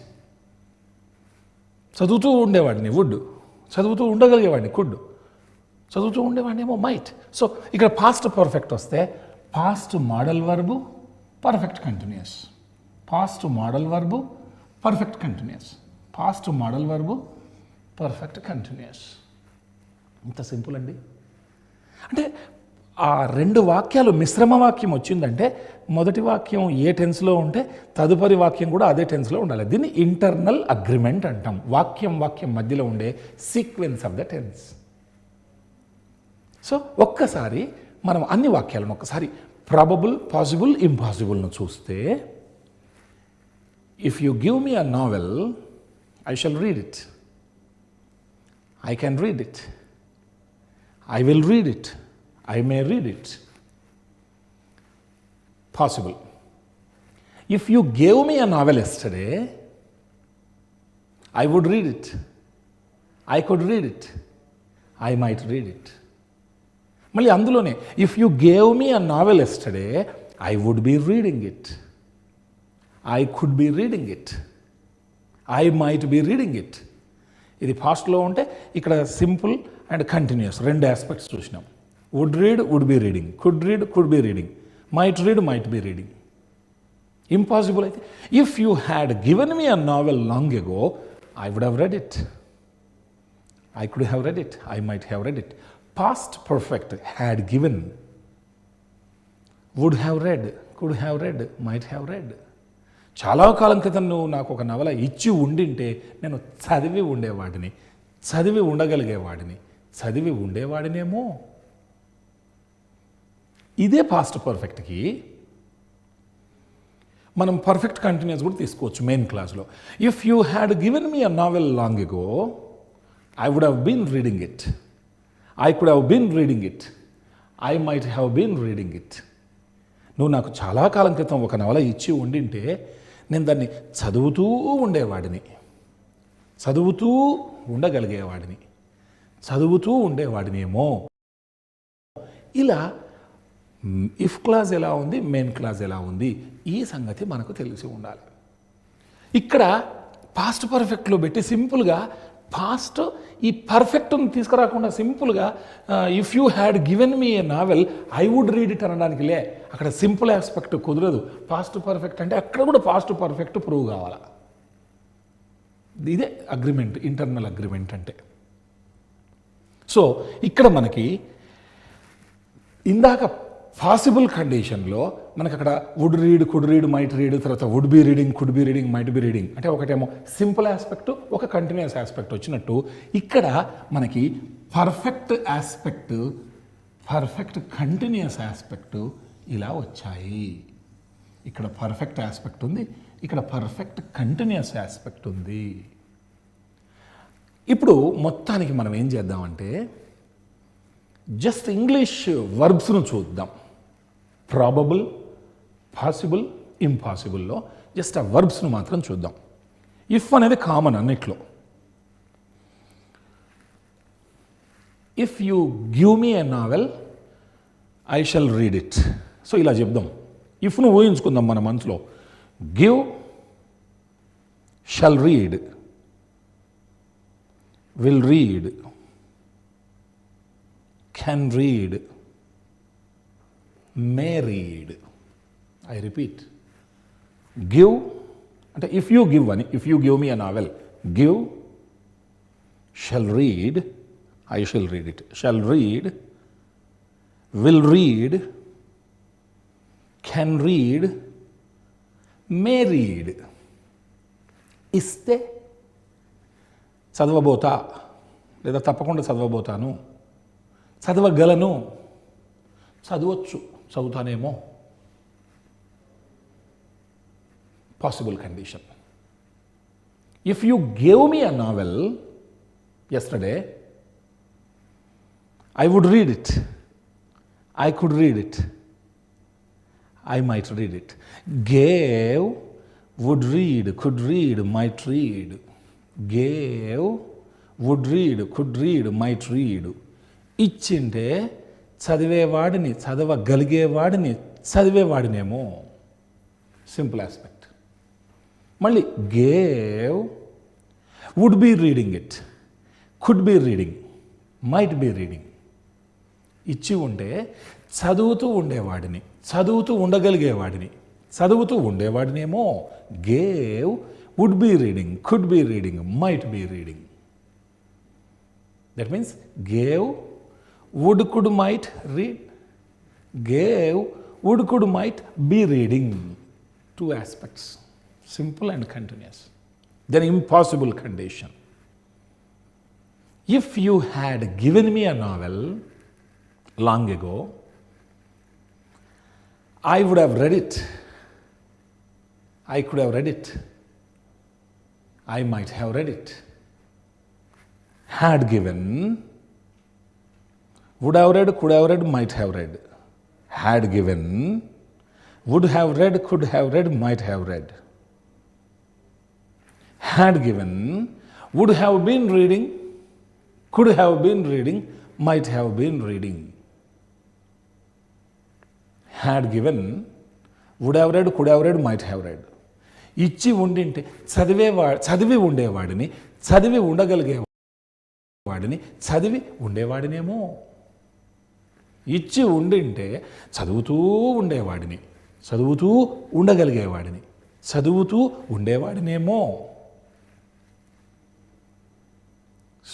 చదువుతూ ఉండేవాడిని వుడ్, చదువుతూ ఉండగలిగేవాడిని కుడ్, చదువుతూ ఉండేవాడినేమో మైట్. సో ఇక్కడ పాస్ట్ పర్ఫెక్ట్ వస్తే past modal verb perfect continuous, past modal verb perfect continuous, past modal verb perfect continuous. ఇంత సింపుల్ అండి. అంటే ఆ రెండు వాక్యాలు మిశ్రమ వాక్యం వచ్చిందంటే మొదటి వాక్యం ఏ టెన్స్లో ఉంటే తదుపరి వాక్యం కూడా అదే టెన్స్లో ఉండాలి. దీన్ని ఇంటర్నల్ అగ్రిమెంట్ అంటాం. వాక్యం మధ్యలో ఉండే sequence of the tense. So ఒక్కసారి మనం అన్ని వాక్యాలను ఒక్కసారి ప్రాబబుల్, పాసిబుల్, ఇంపాసిబుల్ను చూస్తే, if you give me a novel I shall read it, I can read it, I will read it, I may read it. Possible. If you gave me a novel yesterday, I would read it. I could read it. I might read it. మళ్ళీ అందులోనే if you gave me a novel yesterday, I would be reading it. I could be reading it. I might be reading it. ఇది పాస్ట్లో ఉంటే ఇక్కడ simple and continuous రెండు aspects చూసినాం. would read, would be reading, could be reading, might be reading. Impossible అయితే if you had given me a novel long ago, I would have read it, I could have read it, I might have read it. Past perfect had given, would have read, could have read, might have read. చాలా కాలం క్రితం నువ్వు నాకు ఒక నవల ఇచ్చి ఉండింటే నేను చదివి ఉండేవాడిని, చదివి ఉండగలిగేవాడిని, చదివి ఉండేవాడినేమో. ఇదే పాస్ట్ పర్ఫెక్ట్కి మనం పర్ఫెక్ట్ కంటిన్యూస్ కూడా తీసుకోవచ్చు మెయిన్ క్లాస్లో. If you had given me a novel long ago, I would have been reading it, I could have been reading it, I might have been reading it. నువ్వు నాకు చాలా కాలం క్రితం ఒక నవల ఇచ్చి ఉండింటే నేను దాన్ని చదువుతూ ఉండేవాడిని, చదువుతూ ఉండగలిగేవాడిని, చదువుతూ ఉండేవాడినేమో. ఇలా ఇఫ్ క్లాజ్ ఎలా ఉంది, మెయిన్ క్లాజ్ ఎలా ఉంది, ఈ సంగతి మనకు తెలిసి ఉండాలి. ఇక్కడ పాస్ట్ పర్ఫెక్ట్లో పెట్టి సింపుల్గా పాస్ట్ ఈ పర్ఫెక్ట్ని తీసుకురాకుండా సింపుల్గా if you had given me a novel I would read it అనడానికి లే, అక్కడ సింపుల్ ఆస్పెక్ట్ కుదరదు. పాస్ట్ పర్ఫెక్ట్ అంటే అక్కడ కూడా పాస్ట్ పర్ఫెక్ట్ ప్రూవ్ కావాలా. ఇదే అగ్రిమెంట్, ఇంటర్నల్ అగ్రిమెంట్ అంటే. సో ఇక్కడ మనకి ఇందాక పాసిబుల్ కండిషన్లో మనకు అక్కడ would read, could read, might read, తర్వాత would be reading, could be reading, might be reading అంటే ఒకటేమో సింపుల్ ఆస్పెక్ట్, ఒక కంటిన్యూస్ ఆస్పెక్ట్ వచ్చినట్టు ఇక్కడ మనకి perfect aspect perfect continuous aspect ఇలా వచ్చాయి. ఇక్కడ పర్ఫెక్ట్ ఆస్పెక్ట్ ఉంది, ఇక్కడ పర్ఫెక్ట్ కంటిన్యూస్ ఆస్పెక్ట్ ఉంది. ఇప్పుడు మొత్తానికి మనం ఏం చేద్దామంటే జస్ట్ ఇంగ్లీష్ వర్బ్స్ను చూద్దాం. ప్రాబబుల్, పాసిబుల్, ఇంపాసిబుల్లో జస్ట్ ఆ వర్బ్స్ను మాత్రం చూద్దాం. ఇఫ్ అనేది కామన్ అన్నిట్లో. If you give me a novel I shall read it. So ఇలా చెప్దాం. ఇఫ్ను ఊహించుకుందాం మన మనసులో. Give, shall read, will read, can read, may read. I repeat. Give, అంటే if you give me a novel, give, shall read, I shall read it, shall read, will read, can read, may read. ఇస్తే చదవబోతా లేదా తప్పకుండా చదవబోతాను, చదవగలను, చదవచ్చు, చదువుతానేమో. Possible condition. If you gave me a novel yesterday, I would read it, I could read it, I might read it. Gave, would read, could read, might read. Gave, would read, could read, might read. ఇచ్చింటే చదివేవాడిని, చదవగలిగేవాడిని, చదివేవాడినేమో. Simple aspect. మళ్ళీ gave, would be reading it, could be reading, might be reading. ఇచ్చి ఉంటే చదువుతూ ఉండేవాడిని, చదువుతూ ఉండగలిగేవాడిని, చదువుతూ ఉండేవాడినేమో. Gave, would be reading, could be reading, might be reading. That means gave, would, could, might read. Gave, would, could, might be reading. Two aspects, simple and continuous. Then impossible condition. If you had given me a novel long ago, I would have read it, I could have read it, I might have read it. Had given, would have read, could have read, might have read. Had given, would have read, could have read, might have read. Had given, would have been reading, could have been reading, might have been reading. Had given, would have read, could have read, might have read. ఇచ్చి ఉండింటే చదివి ఉండేవాడిని, చదివి ఉండగలిగేవాడిని, చదివి ఉండేవాడినేమో. ఇచ్చి ఉండింటే చదువుతూ ఉండేవాడిని, చదువుతూ ఉండగలిగేవాడిని, చదువుతూ ఉండేవాడినేమో.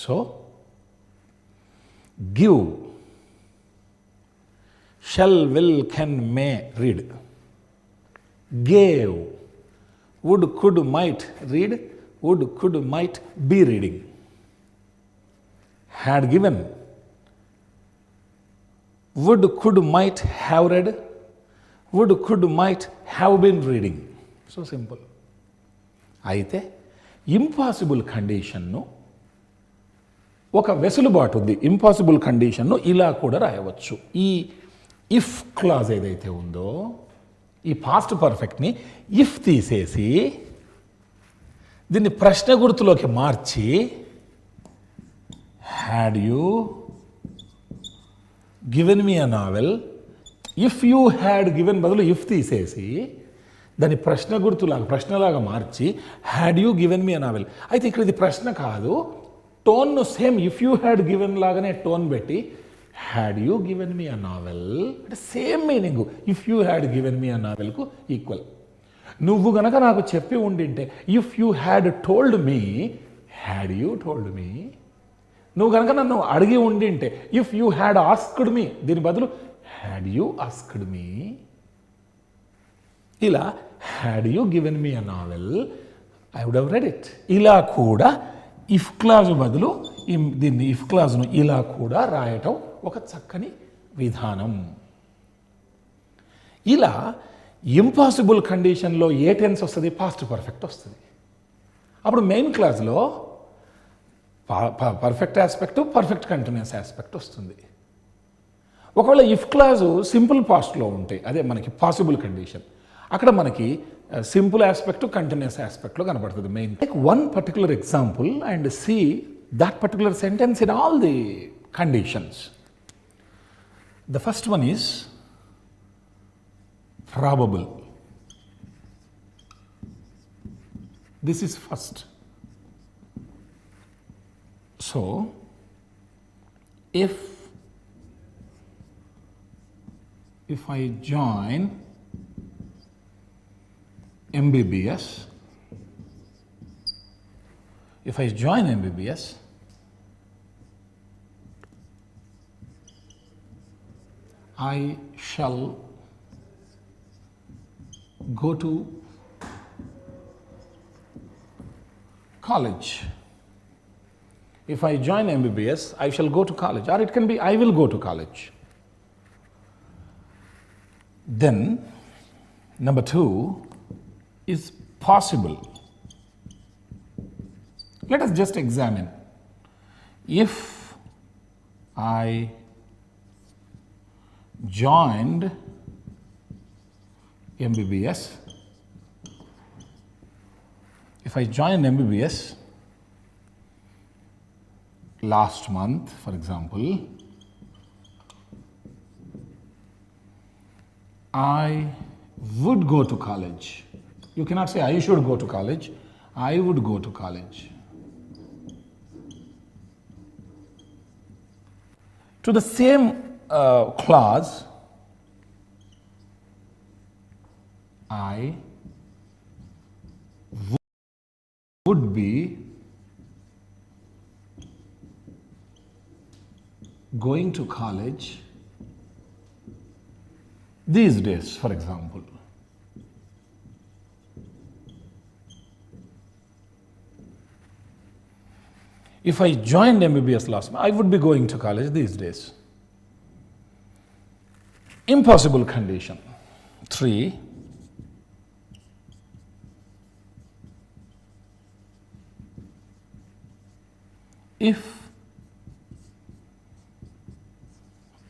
So give, shall, will, can, may read. Gave, would, could, might read, would, could, might be reading. Had given, would, could, might have read, would, could, might have been reading. So simple. అయితే impossible కండిషన్ను ఒక వెసులుబాటు ఉంది. Impossible కండిషన్ను ఇలా కూడా రాయవచ్చు. ఈ ఇఫ్ క్లాజ్ ఏదైతే ఉందో ఈ పాస్ట్ పర్ఫెక్ట్ని ఇఫ్ తీసేసి దీన్ని ప్రశ్న గుర్తులోకి మార్చి had you given me a novel, if you had given బదులు ఇఫ్ తీసేసి దాన్ని ప్రశ్నలాగా మార్చి had you given me a novel. అయితే ఇక్కడ ఇది ప్రశ్న కాదు, టోన్ను same if you had given లాగానే టోన్ పెట్టి had you given me a novel అంటే same meaning if you had given me a నావెల్కు ఈక్వల్. నువ్వు గనక నాకు చెప్పి ఉండింటే if you had told me, had you told me. నువ్వు కనుక నన్ను అడిగి ఉండింటే if you had asked me, దీని బదులు హ్యాడ్ యూ ఆస్క్డ్ మీ. ఇలా had you given me a novel I would have read it. ఇలా కూడా ఇఫ్ క్లాజు బదులు దీన్ని ఇఫ్ క్లాజ్ను ఇలా కూడా రాయటం ఒక చక్కని విధానం. ఇలా ఇంపాసిబుల్ కండిషన్లో ఏ టెన్స్ వస్తుంది? పాస్ట్ పర్ఫెక్ట్ వస్తుంది. అప్పుడు మెయిన్ క్లాజ్లో perfect aspect, perfect continuous aspect వస్తుంది. ఒకవేళ ఇఫ్ క్లాజు సింపుల్ పాస్ట్లో ఉంటే, అదే మనకి పాసిబుల్ కండిషన్, అక్కడ మనకి సింపుల్ ఆస్పెక్ట్, కంటిన్యూస్ ఆస్పెక్ట్లో కనబడుతుంది main. Take one particular example and see that particular sentence in all the conditions. The first one is probable. This is first. So, if I join MBBS, I shall go to college. If I join MBBS, I shall go to college, or it can be I will go to college. Then number 2 is possible. Let us just examine. If I joined MBBS, if I joined MBBS last month, for example, I would go to college. You cannot say I should go to college. I would go to college. To the same clause, I would be going to college these days, for example. If I joined MBBS last month, I would be going to college these days. Impossible condition. 3. If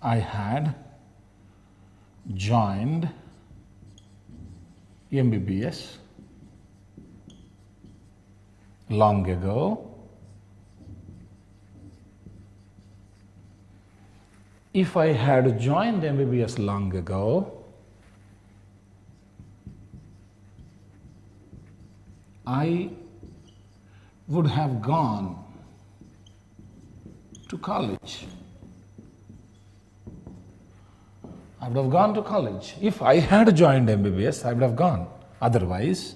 I had joined MBBS long ago, if I had joined MBBS long ago, I would have gone to college. I would have gone to college. If I had joined MBBS, I would have gone. Otherwise,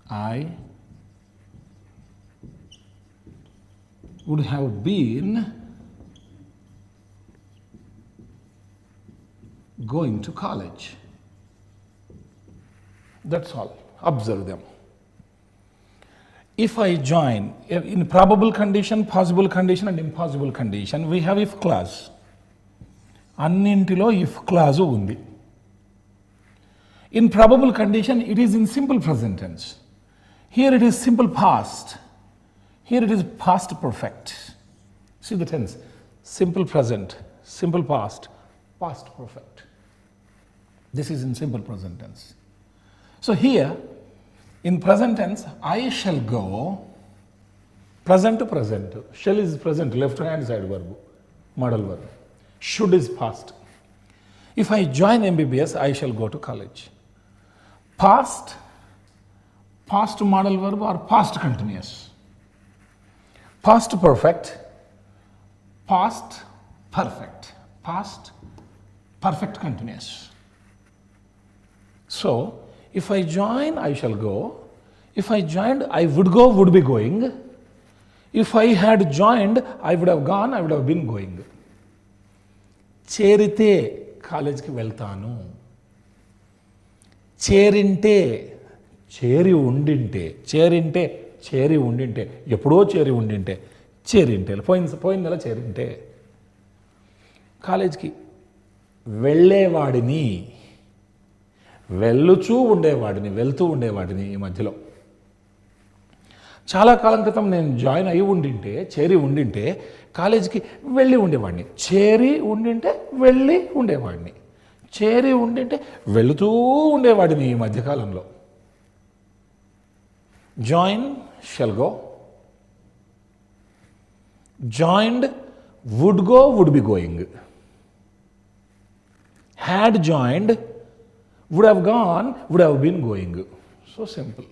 I would have been going to college. That's all. Observe them. If I join, in probable condition, possible condition and impossible condition, we have if clause. అన్నింటిలో if clause ఉంది. In probable condition, it is in simple present tense. Here it is simple past. Here it is past perfect. See the tense. Simple present, simple past, past perfect. This is in simple present tense. So here, in present tense, I shall go, present to present. Shall is present, left hand side verb, modal verb. Should is past. If I join MBBS, I shall go to college. Past, past modal verb or past continuous. Past perfect, past perfect, past perfect continuous. So, if I join, I shall go. If I joined, I would go, would be going. If I had joined, I would have gone, I would have been going. చేరితే కాలేజ్కి వెళ్తాను. చేరింటే, చేరి ఉండింటే, చేరింటే, చేరి ఉండింటే, ఎప్పుడో చేరి ఉండింటే, చేరింటే, పోయిన నెల చేరింటే. కాలేజ్కి వెళ్ళేవాడిని, వెళ్తూ ఉండేవాడిని ఈ మధ్యలో. చాలా కాలం క్రితం నేను జాయిన్ అయి ఉండింటే, చేరి ఉండింటే కాలేజీకి వెళ్ళి ఉండేవాడిని, చేరి ఉండింటే వెళ్ళి ఉండేవాడిని, చేరి ఉండింటే వెళుతూ ఉండేవాడిని ఈ మధ్యకాలంలో. Join shall go, joined would go would be going, had joined would have gone, would have been going. So simple.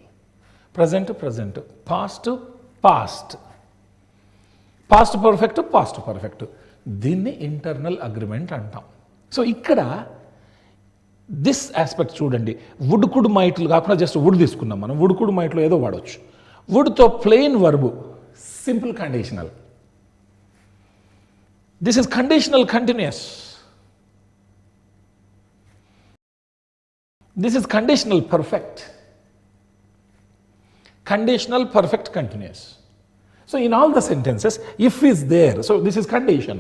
Present, present. Past, past. Past perfect, past perfect. దీన్ని ఇంటర్నల్ అగ్రిమెంట్ అంటాం. సో ఇక్కడ this aspect చూడండి. Would could మైట్లు కాకుండా just would తీసుకున్నాం మనం. Would could మైట్లో ఏదో వాడవచ్చు. వుడ్తో plain verb, simple conditional. This is conditional continuous. This is conditional perfect. Conditional perfect continuous. So in all the sentences, if is there, so this is condition.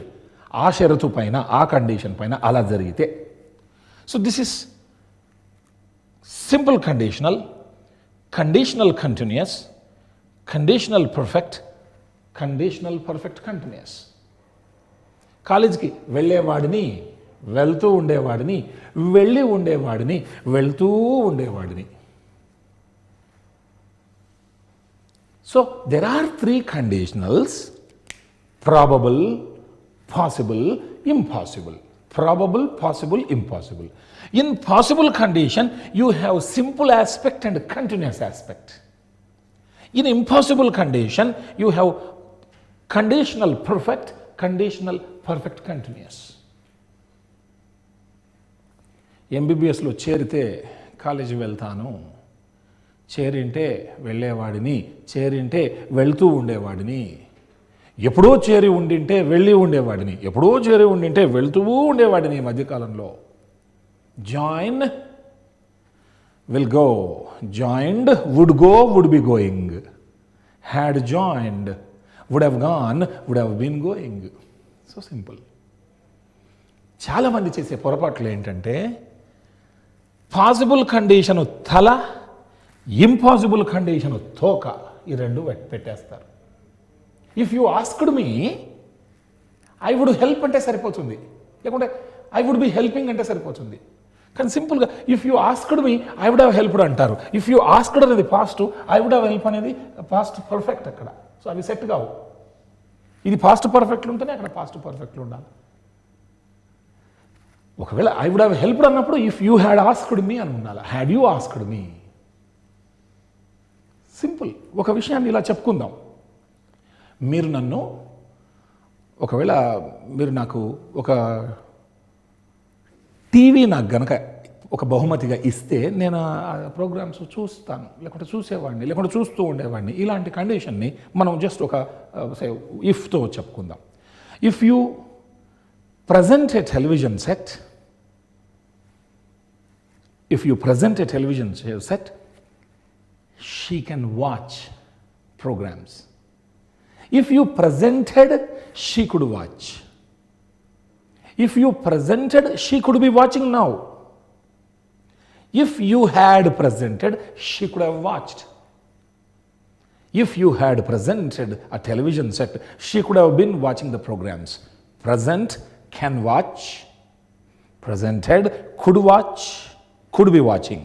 ఆ షరతు పైన, ఆ కండిషన్ పైన అలా జరిగితే. So this is simple conditional, conditional continuous, conditional perfect, conditional perfect continuous. కాలేజ్కి వెళ్ళేవాడిని, వెళ్తూ ఉండేవాడిని, వెళ్ళి ఉండేవాడిని, వెళ్తూ ఉండేవాడిని. So there are 3 conditionals: probable, possible, impossible. Probable, possible, impossible. In possible condition, you have simple aspect and continuous aspect. In impossible condition, you have conditional perfect, conditional perfect continuous. ఎంబీబీఎస్లో చేరితే college వెళ్తాను, చేరింటే వెళ్ళేవాడిని, చేరింటే వెళ్తూ ఉండేవాడిని, ఎప్పుడో చేరి ఉండింటే వెళ్ళి ఉండేవాడిని, ఎప్పుడో చేరి ఉండింటే వెళ్తూ ఉండేవాడిని ఈ మధ్యకాలంలో. Join will go, joined would go would be going, had joined would have gone would have been going. So simple. చాలామంది చేసే పొరపాట్లు ఏంటంటే పాసిబుల్ కండిషను తల, ఇంపాసిబుల్ కండిషను తోక, ఈ రెండు పెట్టేస్తారు. If you asked me, I would help అంటే సరిపోతుంది, లేకుంటే ఐ వుడ్ బి హెల్పింగ్ అంటే సరిపోతుంది. కానీ సింపుల్గా if you asked me, I would have helped అంటారు. ఇఫ్ యూ ఆస్క్డ్ అనేది past, I would have help అనేది పాస్ట్ పర్ఫెక్ట్ అక్కడ. సో అవి సెట్ కావు. ఇది పాస్ట్ పర్ఫెక్ట్లు ఉంటేనే అక్కడ పాస్ట్ పర్ఫెక్ట్లు ఉండాలి. ఒకవేళ ఐ వుడ్ హ్యావ్ హెల్ప్డ్ అన్నప్పుడు ఇఫ్ యూ హ్యాడ్ ఆస్క్డ్ మీ అని ఉండాలి, had you asked me. Simple. ఒక విషయాన్ని ఇలా చెప్పుకుందాం. మీరు నన్ను, ఒకవేళ మీరు నాకు ఒక టీవీ నాకు గనక ఒక బహుమతిగా ఇస్తే నేను ఆ ప్రోగ్రామ్స్ చూస్తాను, లేకుంటే చూసేవాడిని, లేకుంటే చూస్తూ ఉండేవాడిని. ఇలాంటి కండిషన్ని మనం జస్ట్ ఒక ఇఫ్తో చెప్పుకుందాం. If you present a television set, if you present a television set, she can watch programs. If you presented, she could watch. If you presented, she could be watching now. If you had presented, she could have watched. If you had presented a television set, she could have been watching the programs. Present, can watch. Presented, could watch, could be watching.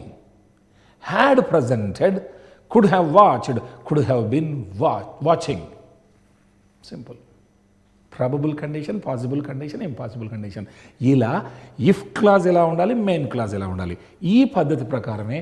Had presented, could have watched, could have been watching. Simple. Probable condition, possible condition, impossible condition. ఇలా if clause ఎలా ఉండాలి, main clause ఎలా ఉండాలి, ఈ పద్ధతి ప్రకారమే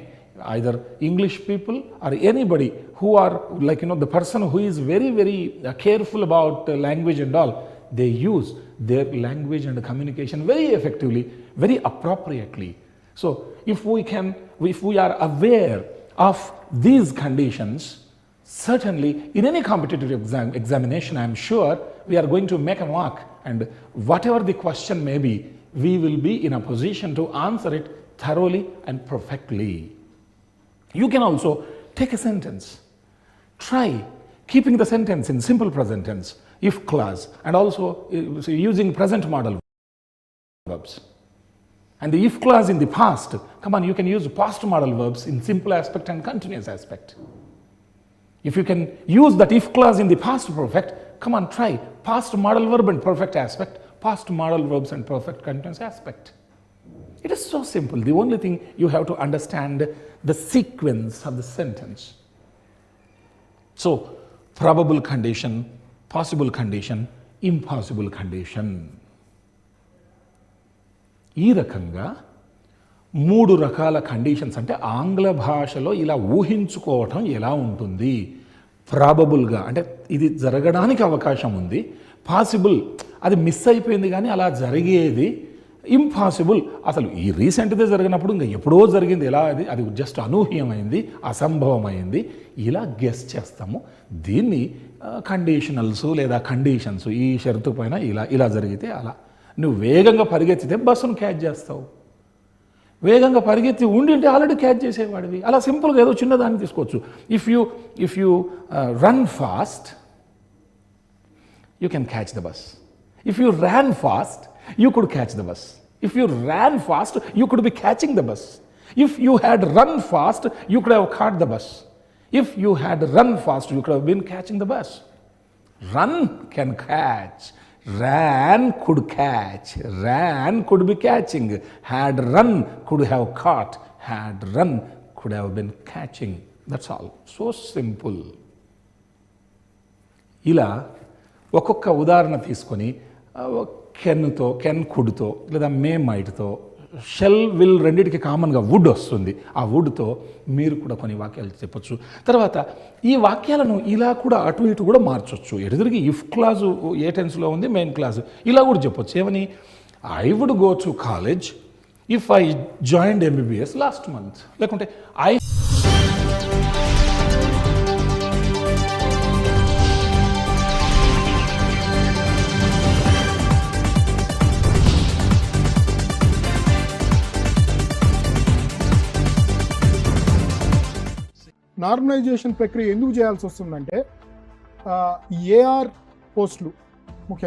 either English people or anybody who are like, the person who is very, very careful about language and all, they use their language and communication very effectively, very appropriately. So if we are aware of these conditions, certainly in any competitive examination, I am sure we are going to make a mark, and whatever the question may be, we will be in a position to answer it thoroughly and perfectly. You can also take a sentence. Try keeping the sentence in simple present tense, if clause, and also using present model verbs. And the if clause in the past, come on, you can use past modal verbs in simple aspect and continuous aspect. If you can use that if clause in the past perfect, come on, try past modal verb and perfect aspect, past modal verbs and perfect continuous aspect. It is so simple. The only thing you have to understand the sequence of the sentence. So, probable condition, possible condition, impossible condition. ఈ రకంగా 3 రకాల conditions అంటే ఆంగ్ల భాషలో ఇలా ఊహించుకోవటం ఎలా ఉంటుంది. ప్రాబబుల్గా అంటే ఇది జరగడానికి అవకాశం ఉంది, పాసిబుల్ అది మిస్ అయిపోయింది కానీ అలా జరిగేది, ఇంపాసిబుల్ అసలు ఈ రీసెంట్గా జరిగినప్పుడు ఇంకా ఎప్పుడో జరిగింది, ఎలా అది జస్ట్ అనూహ్యమైంది, అసంభవమైంది, ఇలా గెస్ చేస్తాము. దీన్ని కండిషనల్స్ లేదా కండిషన్స్, ఈ షరతు పైన ఇలా జరిగితే అలా. నువ్వు వేగంగా పరిగెత్తితే బస్సును క్యాచ్ చేస్తావు, వేగంగా పరిగెత్తి ఉండింటే ఆల్రెడీ క్యాచ్ చేసేవాడివి. అలా సింపుల్గా ఏదో చిన్నదాన్ని తీసుకోవచ్చు. If you run fast you can catch the bus. If you ran fast you could catch the bus. If you ran fast, you could be catching the bus. If you had run fast, you could have caught the bus. If you had run fast, you could have been catching the bus. Run can catch. Ran could catch. Ran could be catching. Had run could have caught. Had run could have been catching. That's all. So simple. ఇలా ఒక్కొక్క ఉదాహరణ తీసుకొని కెన్తో, can కుడ్తో లేదా మే మైట్తో, shall will రెండింటికి కామన్గా would వస్తుంది. ఆ వుడ్తో మీరు కూడా కొన్ని వాక్యాలు చెప్పొచ్చు. తర్వాత ఈ వాక్యాలను ఇలా కూడా అటు ఇటు కూడా మార్చొచ్చు. ఎటు తిరిగి ఇఫ్ క్లాజు ఏ టెన్స్లో ఉంది, మెయిన్ క్లాజు ఇలా కూడా చెప్పొచ్చు. ఏమని, I would go to college if I joined MBBS last month. లేకుంటే నార్మలైజేషన్ ప్రక్రియ ఎందుకు చేయాల్సి వస్తుందంటే ఏఆర్ పోస్టులు ముఖ్యంగా